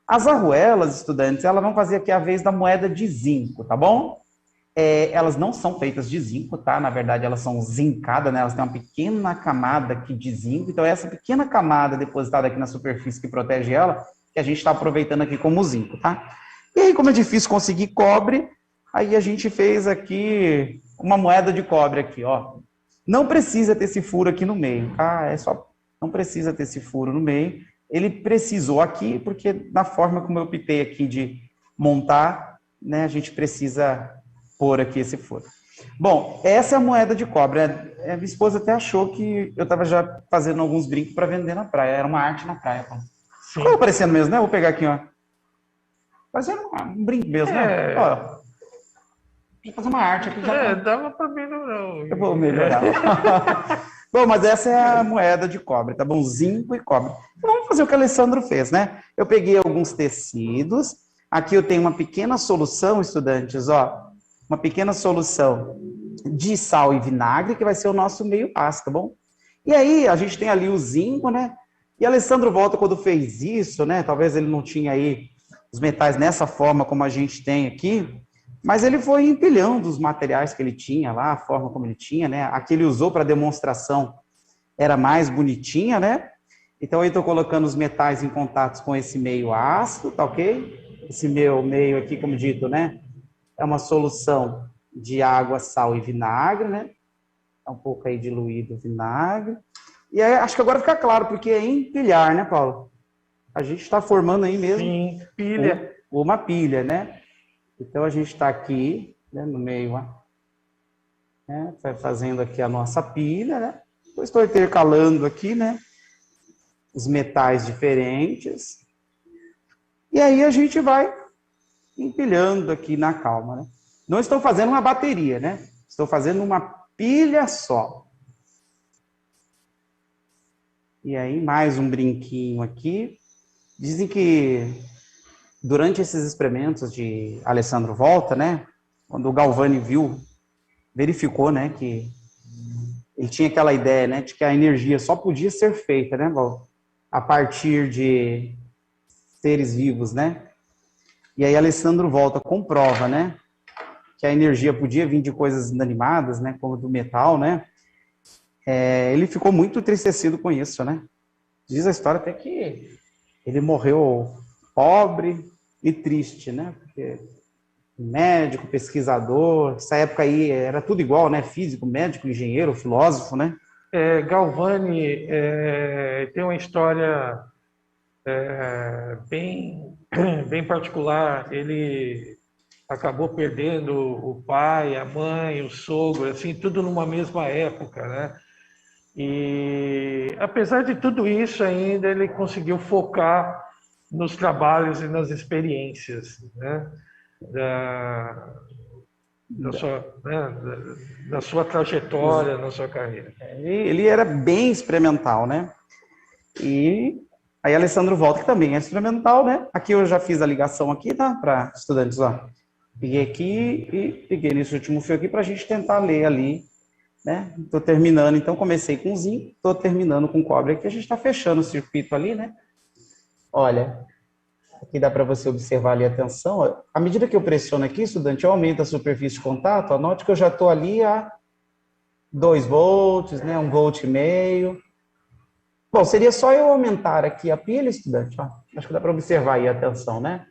As arruelas, estudantes, elas vão fazer aqui a vez da moeda de zinco, tá bom? Elas não são feitas de zinco, tá? Na verdade, elas são zincadas, né? Elas têm uma pequena camada aqui de zinco. Então, essa pequena camada depositada aqui na superfície que protege ela, que a gente está aproveitando aqui como zinco, tá? E aí, como é difícil conseguir cobre, aí a gente fez aqui uma moeda de cobre aqui, ó. Não precisa ter esse furo aqui no meio, tá? Não precisa ter esse furo no meio. Ele precisou aqui, porque na forma como eu optei aqui de montar, né, a gente precisa pôr aqui esse furo. Bom, essa é a moeda de cobre. A minha esposa até achou que eu estava já fazendo alguns brincos para vender na praia. Era uma arte na praia. Ficou aparecendo mesmo, né? Vou pegar aqui, ó. Fazendo um brinco mesmo, né? Ó. Vou fazer uma arte aqui. Dava para melhorar. Eu vou melhorar. Bom, mas essa é a moeda de cobre, tá bom? Zinco e cobre. Vamos fazer o que o Alessandro fez, né? Eu peguei alguns tecidos. Aqui eu tenho uma pequena solução, estudantes, ó. Uma pequena solução de sal e vinagre, que vai ser o nosso meio passo, tá bom? E aí, a gente tem ali o zinco, né? E Alessandro Volta, quando fez isso, né? Talvez ele não tinha aí os metais nessa forma como a gente tem aqui, mas ele foi empilhando os materiais que ele tinha lá, a forma como ele tinha, né? A que ele usou para demonstração era mais bonitinha, né? Então, eu estou colocando os metais em contato com esse meio ácido, tá ok? Esse meu meio aqui, como dito, né? É uma solução de água, sal e vinagre, né? É um pouco aí diluído o vinagre. E aí, acho que agora fica claro, porque é empilhar, né, Paulo? A gente está formando aí mesmo. Sim, pilha. Uma pilha, né? Então, a gente está aqui, né, no meio, ó, né? Vai fazendo aqui a nossa pilha, né? Depois estou intercalando aqui, né? Os metais diferentes. E aí, a gente vai empilhando aqui na calma, né? Não estou fazendo uma bateria, né? Estou fazendo uma pilha só. E aí, mais um brinquinho aqui. Dizem que durante esses experimentos de Alessandro Volta, né? Quando o Galvani verificou, né? Que ele tinha aquela ideia, né? De que a energia só podia ser feita, né, Val? A partir de seres vivos, né? E aí Alessandro Volta comprova, né, que a energia podia vir de coisas inanimadas, né, como do metal, né? Ele ficou muito entristecido com isso, né? Diz a história até que ele morreu pobre e triste, né? Porque médico, pesquisador, essa época aí era tudo igual, né? Físico, médico, engenheiro, filósofo, né? Galvani tem uma história bem particular. Ele acabou perdendo o pai, a mãe, o sogro, assim, tudo numa mesma época, né? E, apesar de tudo isso, ainda ele conseguiu focar nos trabalhos e nas experiências, né, da sua trajetória, na sua carreira. Ele era bem experimental, né? E aí Alessandro Volta, que também é experimental, né? Aqui eu já fiz a ligação aqui, tá? Para estudantes, ó. Peguei aqui e peguei nesse último fio aqui para a gente tentar ler ali, né? Estou terminando, então comecei com zinco, estou terminando com cobre aqui, a gente está fechando o circuito ali, né? Olha, aqui dá para você observar ali a tensão. Ó. À medida que eu pressiono aqui, estudante, eu aumento a superfície de contato, anote que eu já estou ali a 2 volts, né? 1,5 volt. Bom, seria só eu aumentar aqui a pilha, estudante, ó. Acho que dá para observar aí a tensão, né?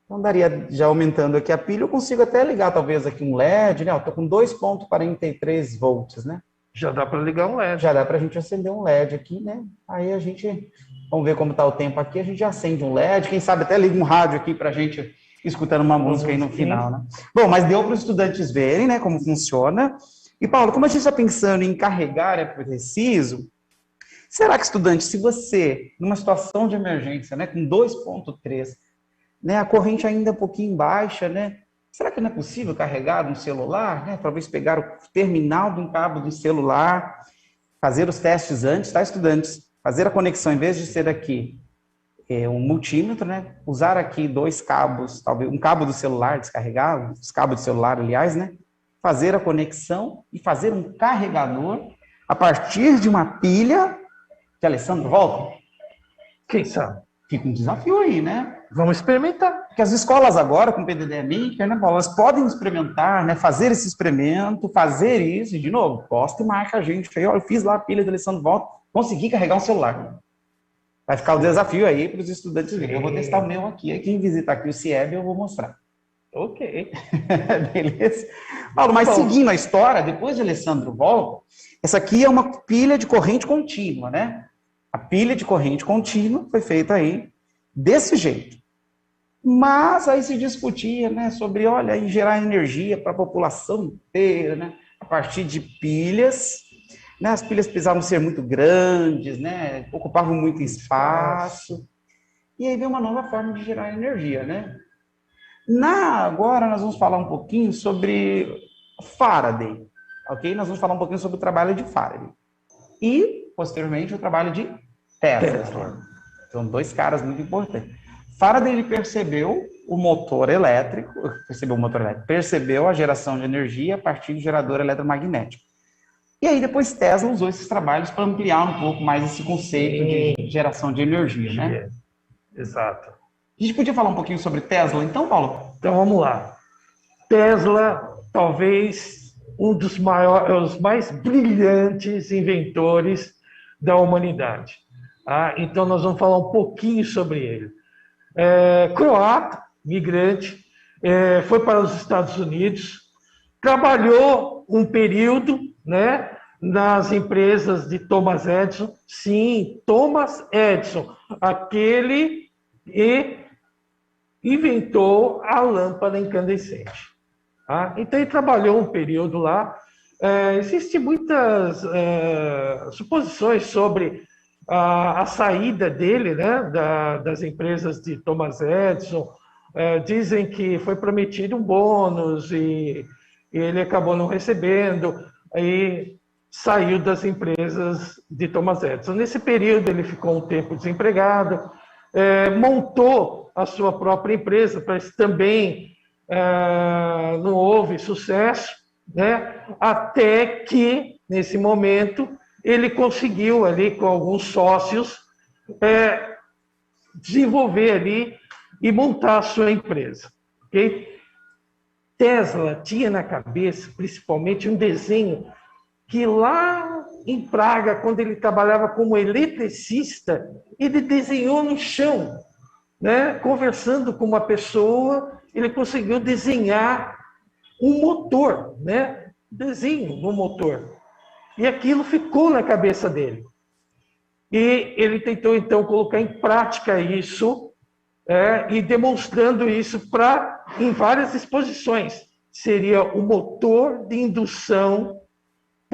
Então, daria, já aumentando aqui a pilha, eu consigo até ligar, talvez, aqui um LED, né? Eu estou com 2,43 volts, né? Já dá para ligar um LED. Já dá para a gente acender um LED aqui, né? Aí a gente, vamos ver como está o tempo aqui, a gente já acende um LED, quem sabe até liga um rádio aqui para a gente escutando uma música aí no final, né? Bom, mas deu para os estudantes verem, né, como funciona. E, Paulo, como a gente está pensando em carregar é preciso, será que, estudante, se você, numa situação de emergência, né, com 2,3, né, a corrente ainda um pouquinho baixa, né? Será que não é possível carregar um celular, né? Talvez pegar o terminal de um cabo do celular, fazer os testes antes, tá, estudantes? Fazer a conexão, em vez de ser aqui um multímetro, né? Usar aqui 2 cabos, talvez um cabo do celular descarregável, os cabos do celular, aliás, né? Fazer a conexão e fazer um carregador a partir de uma pilha que Alessandro volta. Quem sabe? Fica um desafio aí, né? Vamos experimentar. Porque as escolas agora, com PDD Maker, né, Paulo, elas podem experimentar, né, fazer esse experimento, fazer isso, e de novo, posta e marca a gente. Aí, ó, eu fiz lá a pilha do Alessandro Volta, consegui carregar um celular. Vai ficar o desafio aí para os estudantes verem. Eu vou testar o meu aqui. Quem visitar aqui o CIEB, eu vou mostrar. Ok. Beleza? Paulo, mas seguindo a história, depois de Alessandro Volta, essa aqui é uma pilha de corrente contínua, né? A pilha de corrente contínua foi feita aí desse jeito. Mas aí se discutia, né, sobre, olha, aí gerar energia para a população inteira, né, a partir de pilhas, né, as pilhas precisavam ser muito grandes, né, ocupavam muito espaço, e aí veio uma nova forma de gerar energia, né. Agora nós vamos falar um pouquinho sobre Faraday, ok? Nós vamos falar um pouquinho sobre o trabalho de Faraday. E, posteriormente, o trabalho de Tesla. São 2 caras muito importantes. Faraday, ele percebeu o motor elétrico, percebeu a geração de energia a partir do gerador eletromagnético. E aí depois Tesla usou esses trabalhos para ampliar um pouco mais esse conceito de geração de energia, né? Exato. A gente podia falar um pouquinho sobre Tesla, então, Paulo? Então vamos lá. Tesla, talvez um dos maiores, os mais brilhantes inventores da humanidade. Então nós vamos falar um pouquinho sobre ele. Croata, migrante, foi para os Estados Unidos, trabalhou um período, né, nas empresas de Thomas Edison. Sim, Thomas Edison, aquele que inventou a lâmpada incandescente. Então ele trabalhou um período lá. Existem muitas suposições sobre a saída dele, né, das empresas de Thomas Edison. Dizem que foi prometido um bônus e ele acabou não recebendo, aí saiu das empresas de Thomas Edison. Nesse período ele ficou um tempo desempregado, montou a sua própria empresa, mas também não houve sucesso, né, até que, nesse momento, ele conseguiu ali com alguns sócios desenvolver ali e montar a sua empresa. Okay? Tesla tinha na cabeça, principalmente, um desenho que lá em Praga, quando ele trabalhava como eletricista, ele desenhou no chão, né? Conversando com uma pessoa, ele conseguiu desenhar um motor, né? Desenho no motor. E aquilo ficou na cabeça dele. E ele tentou, então, colocar em prática isso, e demonstrando isso em várias exposições. Seria o motor de indução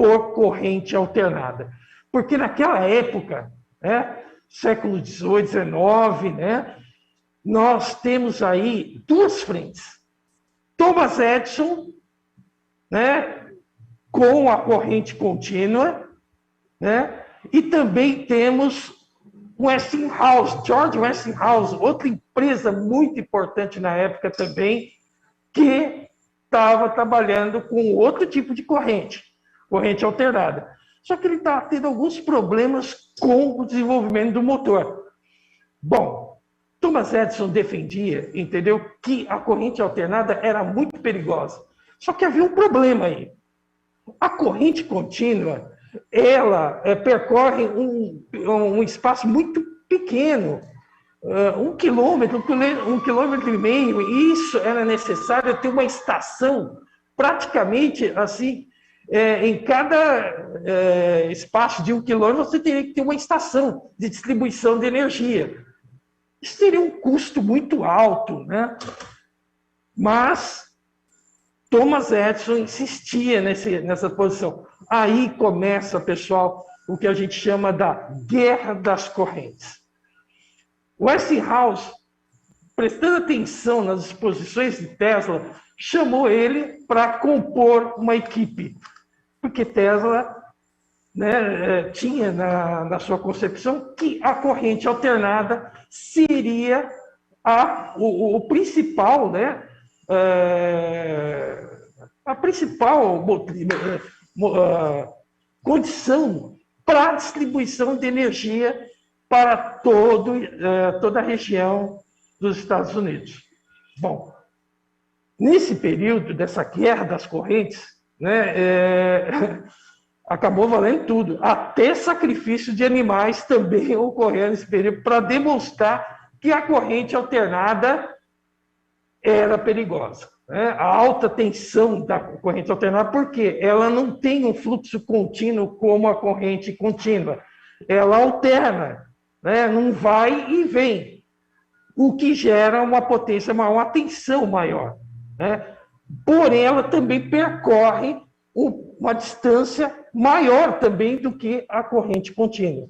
por corrente alternada. Porque naquela época, né, século XVIII, XIX, né, nós temos aí duas frentes. Thomas Edison, né, com a corrente contínua, né, e também temos Westinghouse, George Westinghouse, outra empresa muito importante na época também, que estava trabalhando com outro tipo de corrente alternada. Só que ele estava tendo alguns problemas com o desenvolvimento do motor. Bom, Thomas Edison defendia, entendeu, que a corrente alternada era muito perigosa. Só que havia um problema aí. A corrente contínua, ela percorre um espaço muito pequeno, 1 quilômetro, 1,5 quilômetro, e isso era necessário ter uma estação praticamente assim, em cada espaço de 1 quilômetro você teria que ter uma estação de distribuição de energia. Isso teria um custo muito alto, né? Mas Thomas Edison insistia nessa posição. Aí começa, pessoal, o que a gente chama da guerra das correntes. Westinghouse, prestando atenção nas exposições de Tesla, chamou ele para compor uma equipe, porque Tesla, né, tinha na sua concepção que a corrente alternada seria o principal, né, a principal condição para a distribuição de energia para toda a região dos Estados Unidos. Bom, nesse período dessa guerra das correntes, né, acabou valendo tudo. Até sacrifício de animais também ocorreu nesse período para demonstrar que a corrente alternada era perigosa. Né? A alta tensão da corrente alternada, porque ela não tem um fluxo contínuo como a corrente contínua. Ela alterna, né? Não vai e vem, o que gera uma potência maior, uma tensão maior. Né? Porém, ela também percorre uma distância maior também do que a corrente contínua.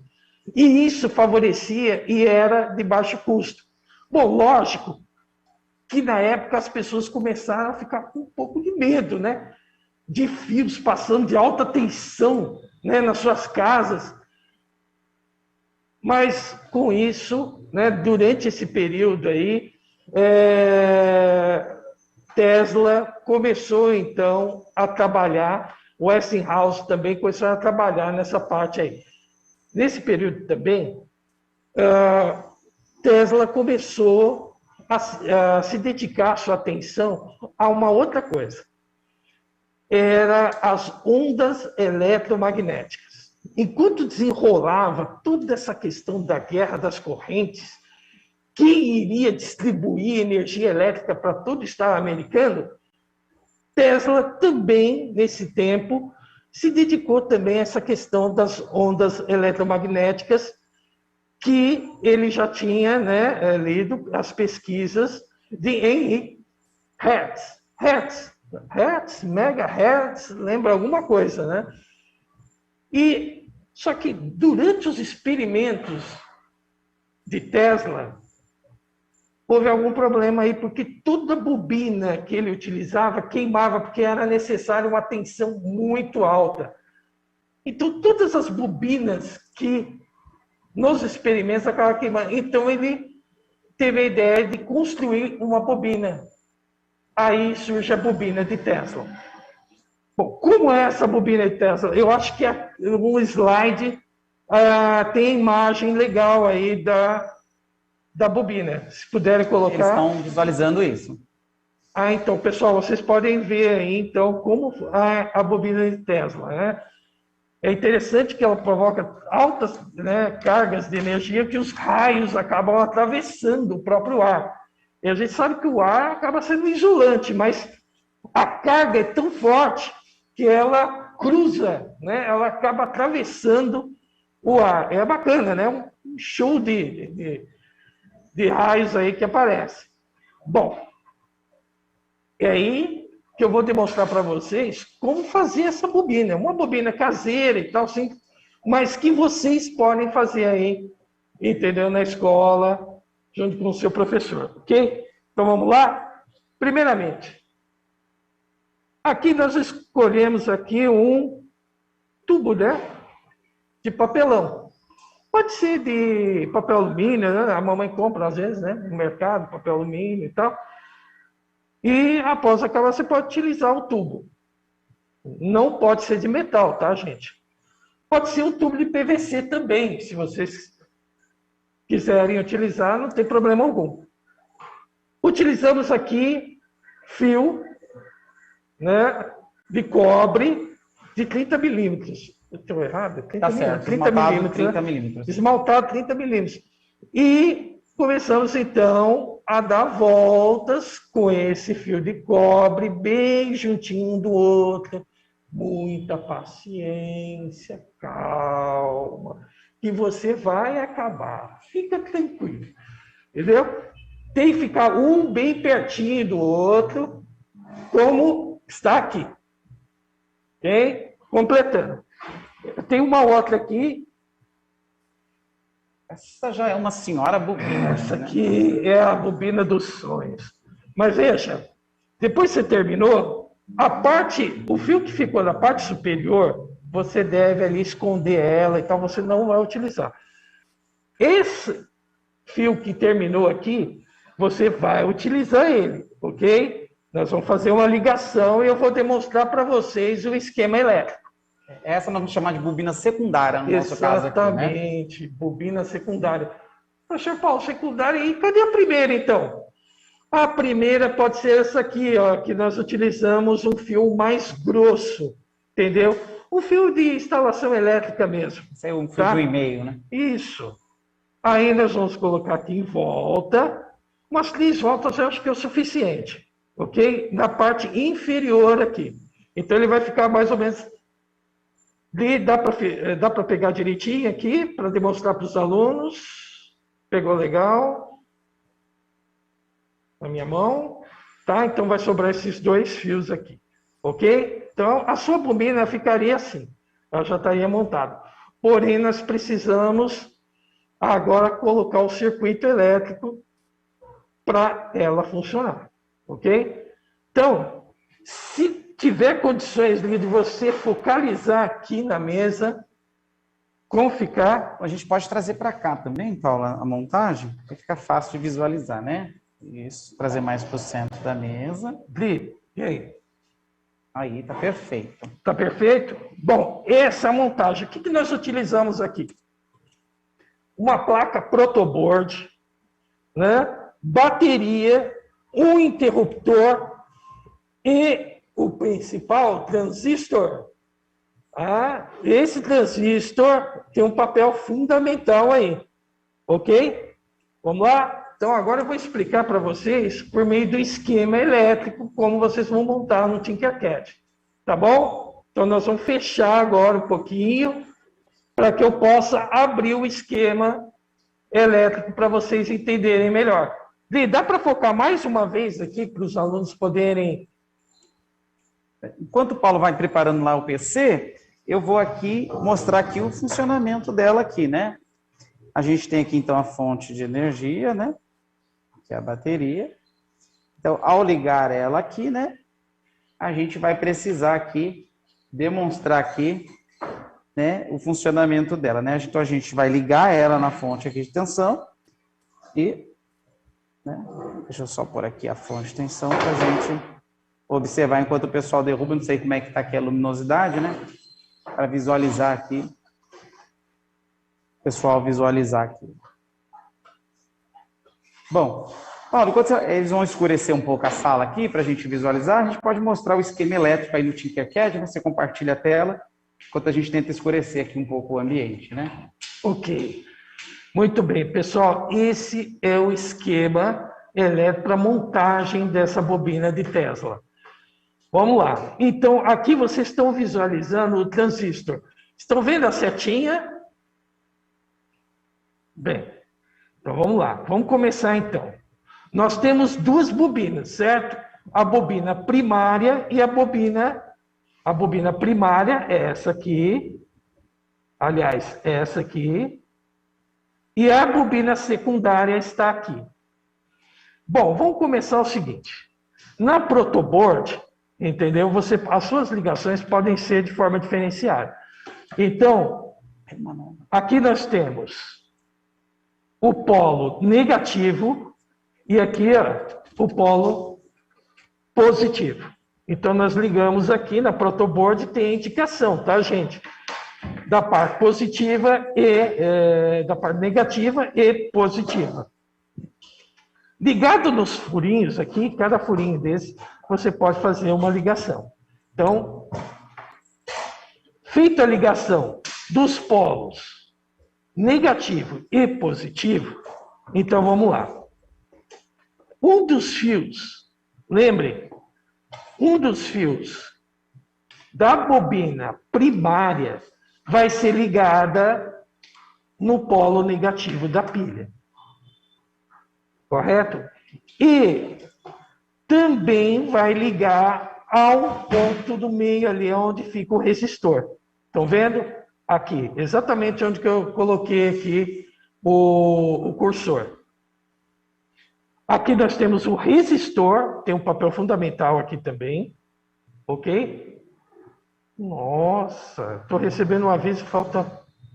E isso favorecia e era de baixo custo. Bom, lógico que na época as pessoas começaram a ficar com um pouco de medo, né? De fios passando de alta tensão, né, nas suas casas. Mas com isso, né, durante esse período aí, Tesla começou então a trabalhar, Westinghouse também começou a trabalhar nessa parte aí. Nesse período também, Tesla começou a se dedicar sua atenção a uma outra coisa. Era as ondas eletromagnéticas. Enquanto desenrolava toda essa questão da guerra das correntes, quem iria distribuir energia elétrica para todo o estado americano, Tesla também, nesse tempo, se dedicou também a essa questão das ondas eletromagnéticas, que ele já tinha, né, lido as pesquisas de Henry Hertz, megahertz, lembra alguma coisa, né? Só que durante os experimentos de Tesla, houve algum problema aí, porque toda bobina que ele utilizava queimava, porque era necessário uma tensão muito alta. Então, todas as bobinas que nos experimentos acabavam queimando. Então, ele teve a ideia de construir uma bobina. Aí surge a bobina de Tesla. Bom, como é essa bobina de Tesla? Eu acho que no slide tem imagem legal aí da bobina. Se puderem colocar. Eles estão visualizando isso. Então, pessoal, vocês podem ver aí, então, como a bobina de Tesla, né? É interessante que ela provoca altas, né, cargas de energia que os raios acabam atravessando o próprio ar. E a gente sabe que o ar acaba sendo isolante, mas a carga é tão forte que ela cruza, né? Ela acaba atravessando o ar. É bacana, né? Um show de raios aí que aparece. Bom, e aí que eu vou demonstrar para vocês como fazer essa bobina. Uma bobina caseira e tal, assim, mas que vocês podem fazer aí, entendeu? Na escola, junto com o seu professor, ok? Então vamos lá? Primeiramente, aqui nós escolhemos aqui um tubo, né? De papelão. Pode ser de papel alumínio, né? A mamãe compra às vezes, né? No mercado, papel alumínio e tal. E após acabar, você pode utilizar o tubo. Não pode ser de metal, tá, gente? Pode ser um tubo de PVC também, se vocês quiserem utilizar, não tem problema algum. Utilizamos aqui fio, né, de cobre de 30 milímetros. Estou errado? 30 tá certo, 30 milímetros. 30 né? milímetros. Esmaltado 30 milímetros. E começamos, então, a dar voltas com esse fio de cobre, bem juntinho um do outro. Muita paciência, calma, que você vai acabar. Fica tranquilo, entendeu? Tem que ficar um bem pertinho do outro, como está aqui. Ok? Completando. Tem uma outra aqui. Essa já é uma senhora bobina. Essa aqui é a bobina dos sonhos. Mas veja, depois que você terminou, o fio que ficou na parte superior, você deve ali esconder ela, então você não vai utilizar. Esse fio que terminou aqui, você vai utilizar ele, ok? Nós vamos fazer uma ligação e eu vou demonstrar para vocês o esquema elétrico. Essa nós vamos chamar de bobina secundária, no nosso caso aqui, né? Exatamente, bobina secundária. Professor Paulo, secundária, e cadê a primeira, então? A primeira pode ser essa aqui, ó, que nós utilizamos um fio mais grosso, entendeu? Um fio de instalação elétrica mesmo. Isso é um fio tá? de 1,5, né? Isso. Aí nós vamos colocar aqui em volta. Umas 3 voltas eu acho que é o suficiente, ok? Na parte inferior aqui. Então ele vai ficar mais ou menos... Dá para pegar direitinho aqui, para demonstrar para os alunos. Pegou legal. Na minha mão, tá? Então vai sobrar esses 2 fios aqui, ok? Então a sua bobina ficaria assim, ela já estaria montada. Porém, nós precisamos agora colocar o circuito elétrico para ela funcionar, ok? Então, se tiver condições de você focalizar aqui na mesa, como ficar? A gente pode trazer para cá também, Paula, a montagem, para ficar fácil de visualizar, né? Isso, trazer mais para o centro da mesa. Dri, e aí? Aí, tá perfeito. Tá perfeito? Bom, essa montagem, o que nós utilizamos aqui? Uma placa protoboard, né? Bateria, um interruptor e o principal, transistor. Esse transistor tem um papel fundamental aí, ok? Vamos lá? Então, agora eu vou explicar para vocês, por meio do esquema elétrico, como vocês vão montar no Tinkercad. Tá bom? Então, nós vamos fechar agora um pouquinho, para que eu possa abrir o esquema elétrico para vocês entenderem melhor. Dá para focar mais uma vez aqui, para os alunos poderem... Enquanto o Paulo vai preparando lá o PC, eu vou aqui mostrar aqui o funcionamento dela aqui, né? A gente tem aqui, então, a fonte de energia, né? Que é a bateria. Então, ao ligar ela aqui, né? A gente vai precisar aqui demonstrar aqui, né? O funcionamento dela, né? Então, a gente vai ligar ela na fonte aqui de tensão e, né? Deixa eu só pôr aqui a fonte de tensão para a gente observar enquanto o pessoal derruba. Não sei como é que está aqui a luminosidade, né? Para visualizar aqui. O pessoal visualizar aqui. Bom, Paulo, enquanto eles vão escurecer um pouco a sala aqui para a gente visualizar, a gente pode mostrar o esquema elétrico aí no Tinkercad, você compartilha a tela, enquanto a gente tenta escurecer aqui um pouco o ambiente, né? Ok. Muito bem, pessoal, esse é o esquema elétrico para montagem dessa bobina de Tesla. Vamos lá. Então, aqui vocês estão visualizando o transistor. Estão vendo a setinha? Bem, então vamos lá. Vamos começar então. Nós temos 2 bobinas, certo? a bobina primária e a bobina primária é essa aqui, aliás, é essa aqui, e a bobina secundária está aqui. Bom, vamos começar o seguinte. Na protoboard, entendeu? As suas ligações podem ser de forma diferenciada. Então, aqui nós temos o polo negativo e aqui o polo positivo. Então, nós ligamos aqui na protoboard, tem a indicação, tá, gente? Da parte positiva e da parte negativa e positiva. Ligado nos furinhos aqui, cada furinho desse, você pode fazer uma ligação. Então, feita a ligação dos polos negativo e positivo, então vamos lá. Um dos fios, lembrem, um dos fios da bobina primária vai ser ligada no polo negativo da pilha. Correto? E também vai ligar ao ponto do meio ali, onde fica o resistor. Estão vendo? Aqui, exatamente onde que eu coloquei aqui o cursor. Aqui nós temos o resistor, tem um papel fundamental aqui também. Ok? Nossa, estou recebendo um aviso, falta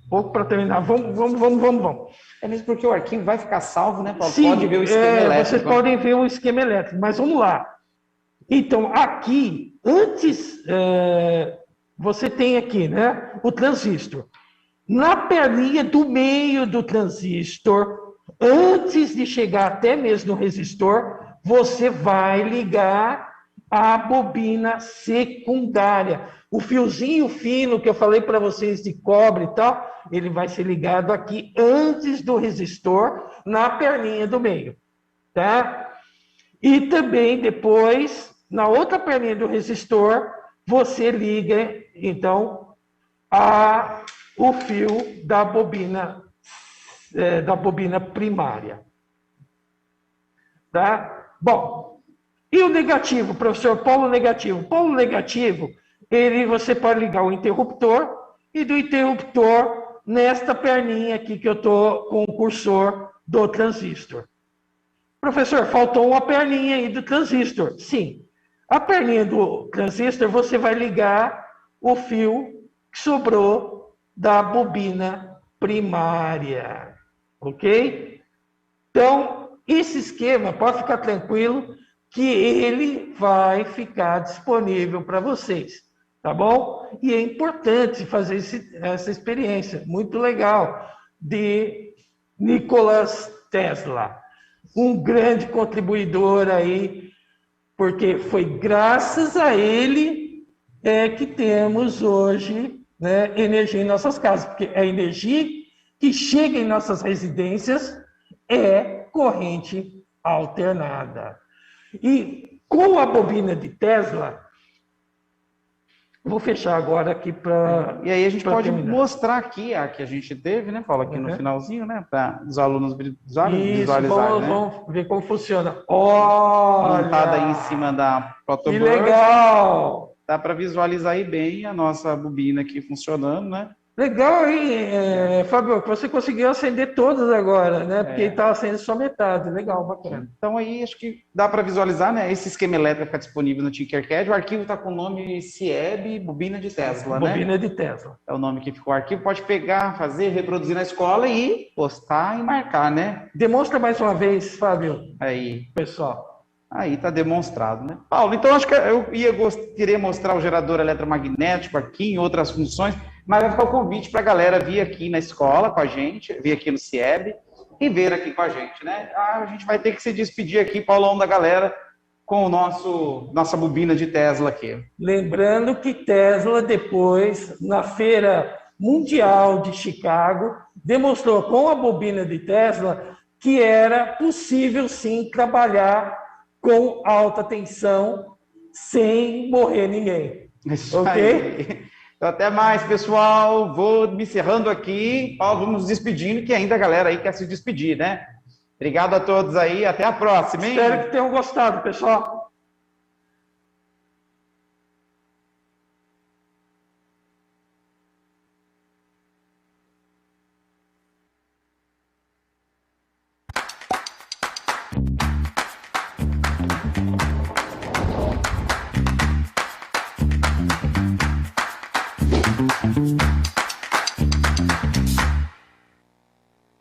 pouco para terminar. Vamos. É mesmo porque o arquivo vai ficar salvo, né, Paulo? Sim, pode ver o esquema elétrico. Vocês podem ver o esquema elétrico, mas vamos lá. Então, aqui, antes, você tem aqui, né, o transistor. Na perninha do meio do transistor, antes de chegar até mesmo no resistor, você vai ligar a bobina secundária. O fiozinho fino que eu falei para vocês de cobre e tal, ele vai ser ligado aqui antes do resistor, na perninha do meio, tá? E também depois, na outra perninha do resistor, você liga, então, o fio da bobina primária. Tá? Bom, e o negativo, professor? Polo negativo. Polo negativo, você pode ligar o interruptor, e do interruptor nesta perninha aqui que eu estou com o cursor do transistor. Professor, faltou uma perninha aí do transistor. Sim. A perninha do transistor, você vai ligar o fio que sobrou da bobina primária. Ok? Então, esse esquema, pode ficar tranquilo, que ele vai ficar disponível para vocês. Tá bom? E é importante fazer essa experiência, muito legal, de Nikola Tesla. Um grande contribuidor aí, porque foi graças a ele que temos hoje, né, energia em nossas casas, porque a energia que chega em nossas residências é corrente alternada. E com a bobina de Tesla, vou fechar agora aqui para... E aí a gente pode mostrar aqui a que a gente teve, né, Paulo, aqui no finalzinho, né, para os alunos visualizarem. Vamos ver como funciona. Olha! Montada aí em cima da protoboard. Que legal! Dá para visualizar aí bem a nossa bobina aqui funcionando, né? Legal, hein, Fábio? Você conseguiu acender todas agora, né? Porque estava acendendo só metade. Legal, bacana. Então aí acho que dá para visualizar, né? Esse esquema elétrico fica disponível no Tinkercad. O arquivo está com o nome CIEB Bobina de Tesla, né? Bobina de Tesla. É o nome que ficou o arquivo. Pode pegar, fazer, reproduzir na escola e postar e marcar, né? Demonstra mais uma vez, Fábio. Aí, pessoal. Aí está demonstrado, né? Paulo, então acho que eu queria mostrar o gerador eletromagnético aqui em outras funções, mas vai ficar o convite para a galera vir aqui na escola com a gente, vir aqui no CIEB e ver aqui com a gente, né? A gente vai ter que se despedir aqui, Paulão, da galera, com o nossa bobina de Tesla aqui. Lembrando que Tesla depois, na Feira Mundial de Chicago, demonstrou com a bobina de Tesla que era possível sim trabalhar com alta tensão sem morrer ninguém. Isso ok? Aí. Então, até mais, pessoal. Vou me encerrando aqui. Paulo, vamos nos despedindo, que ainda a galera aí quer se despedir, né? Obrigado a todos aí. Até a próxima, hein? Espero que tenham gostado, pessoal.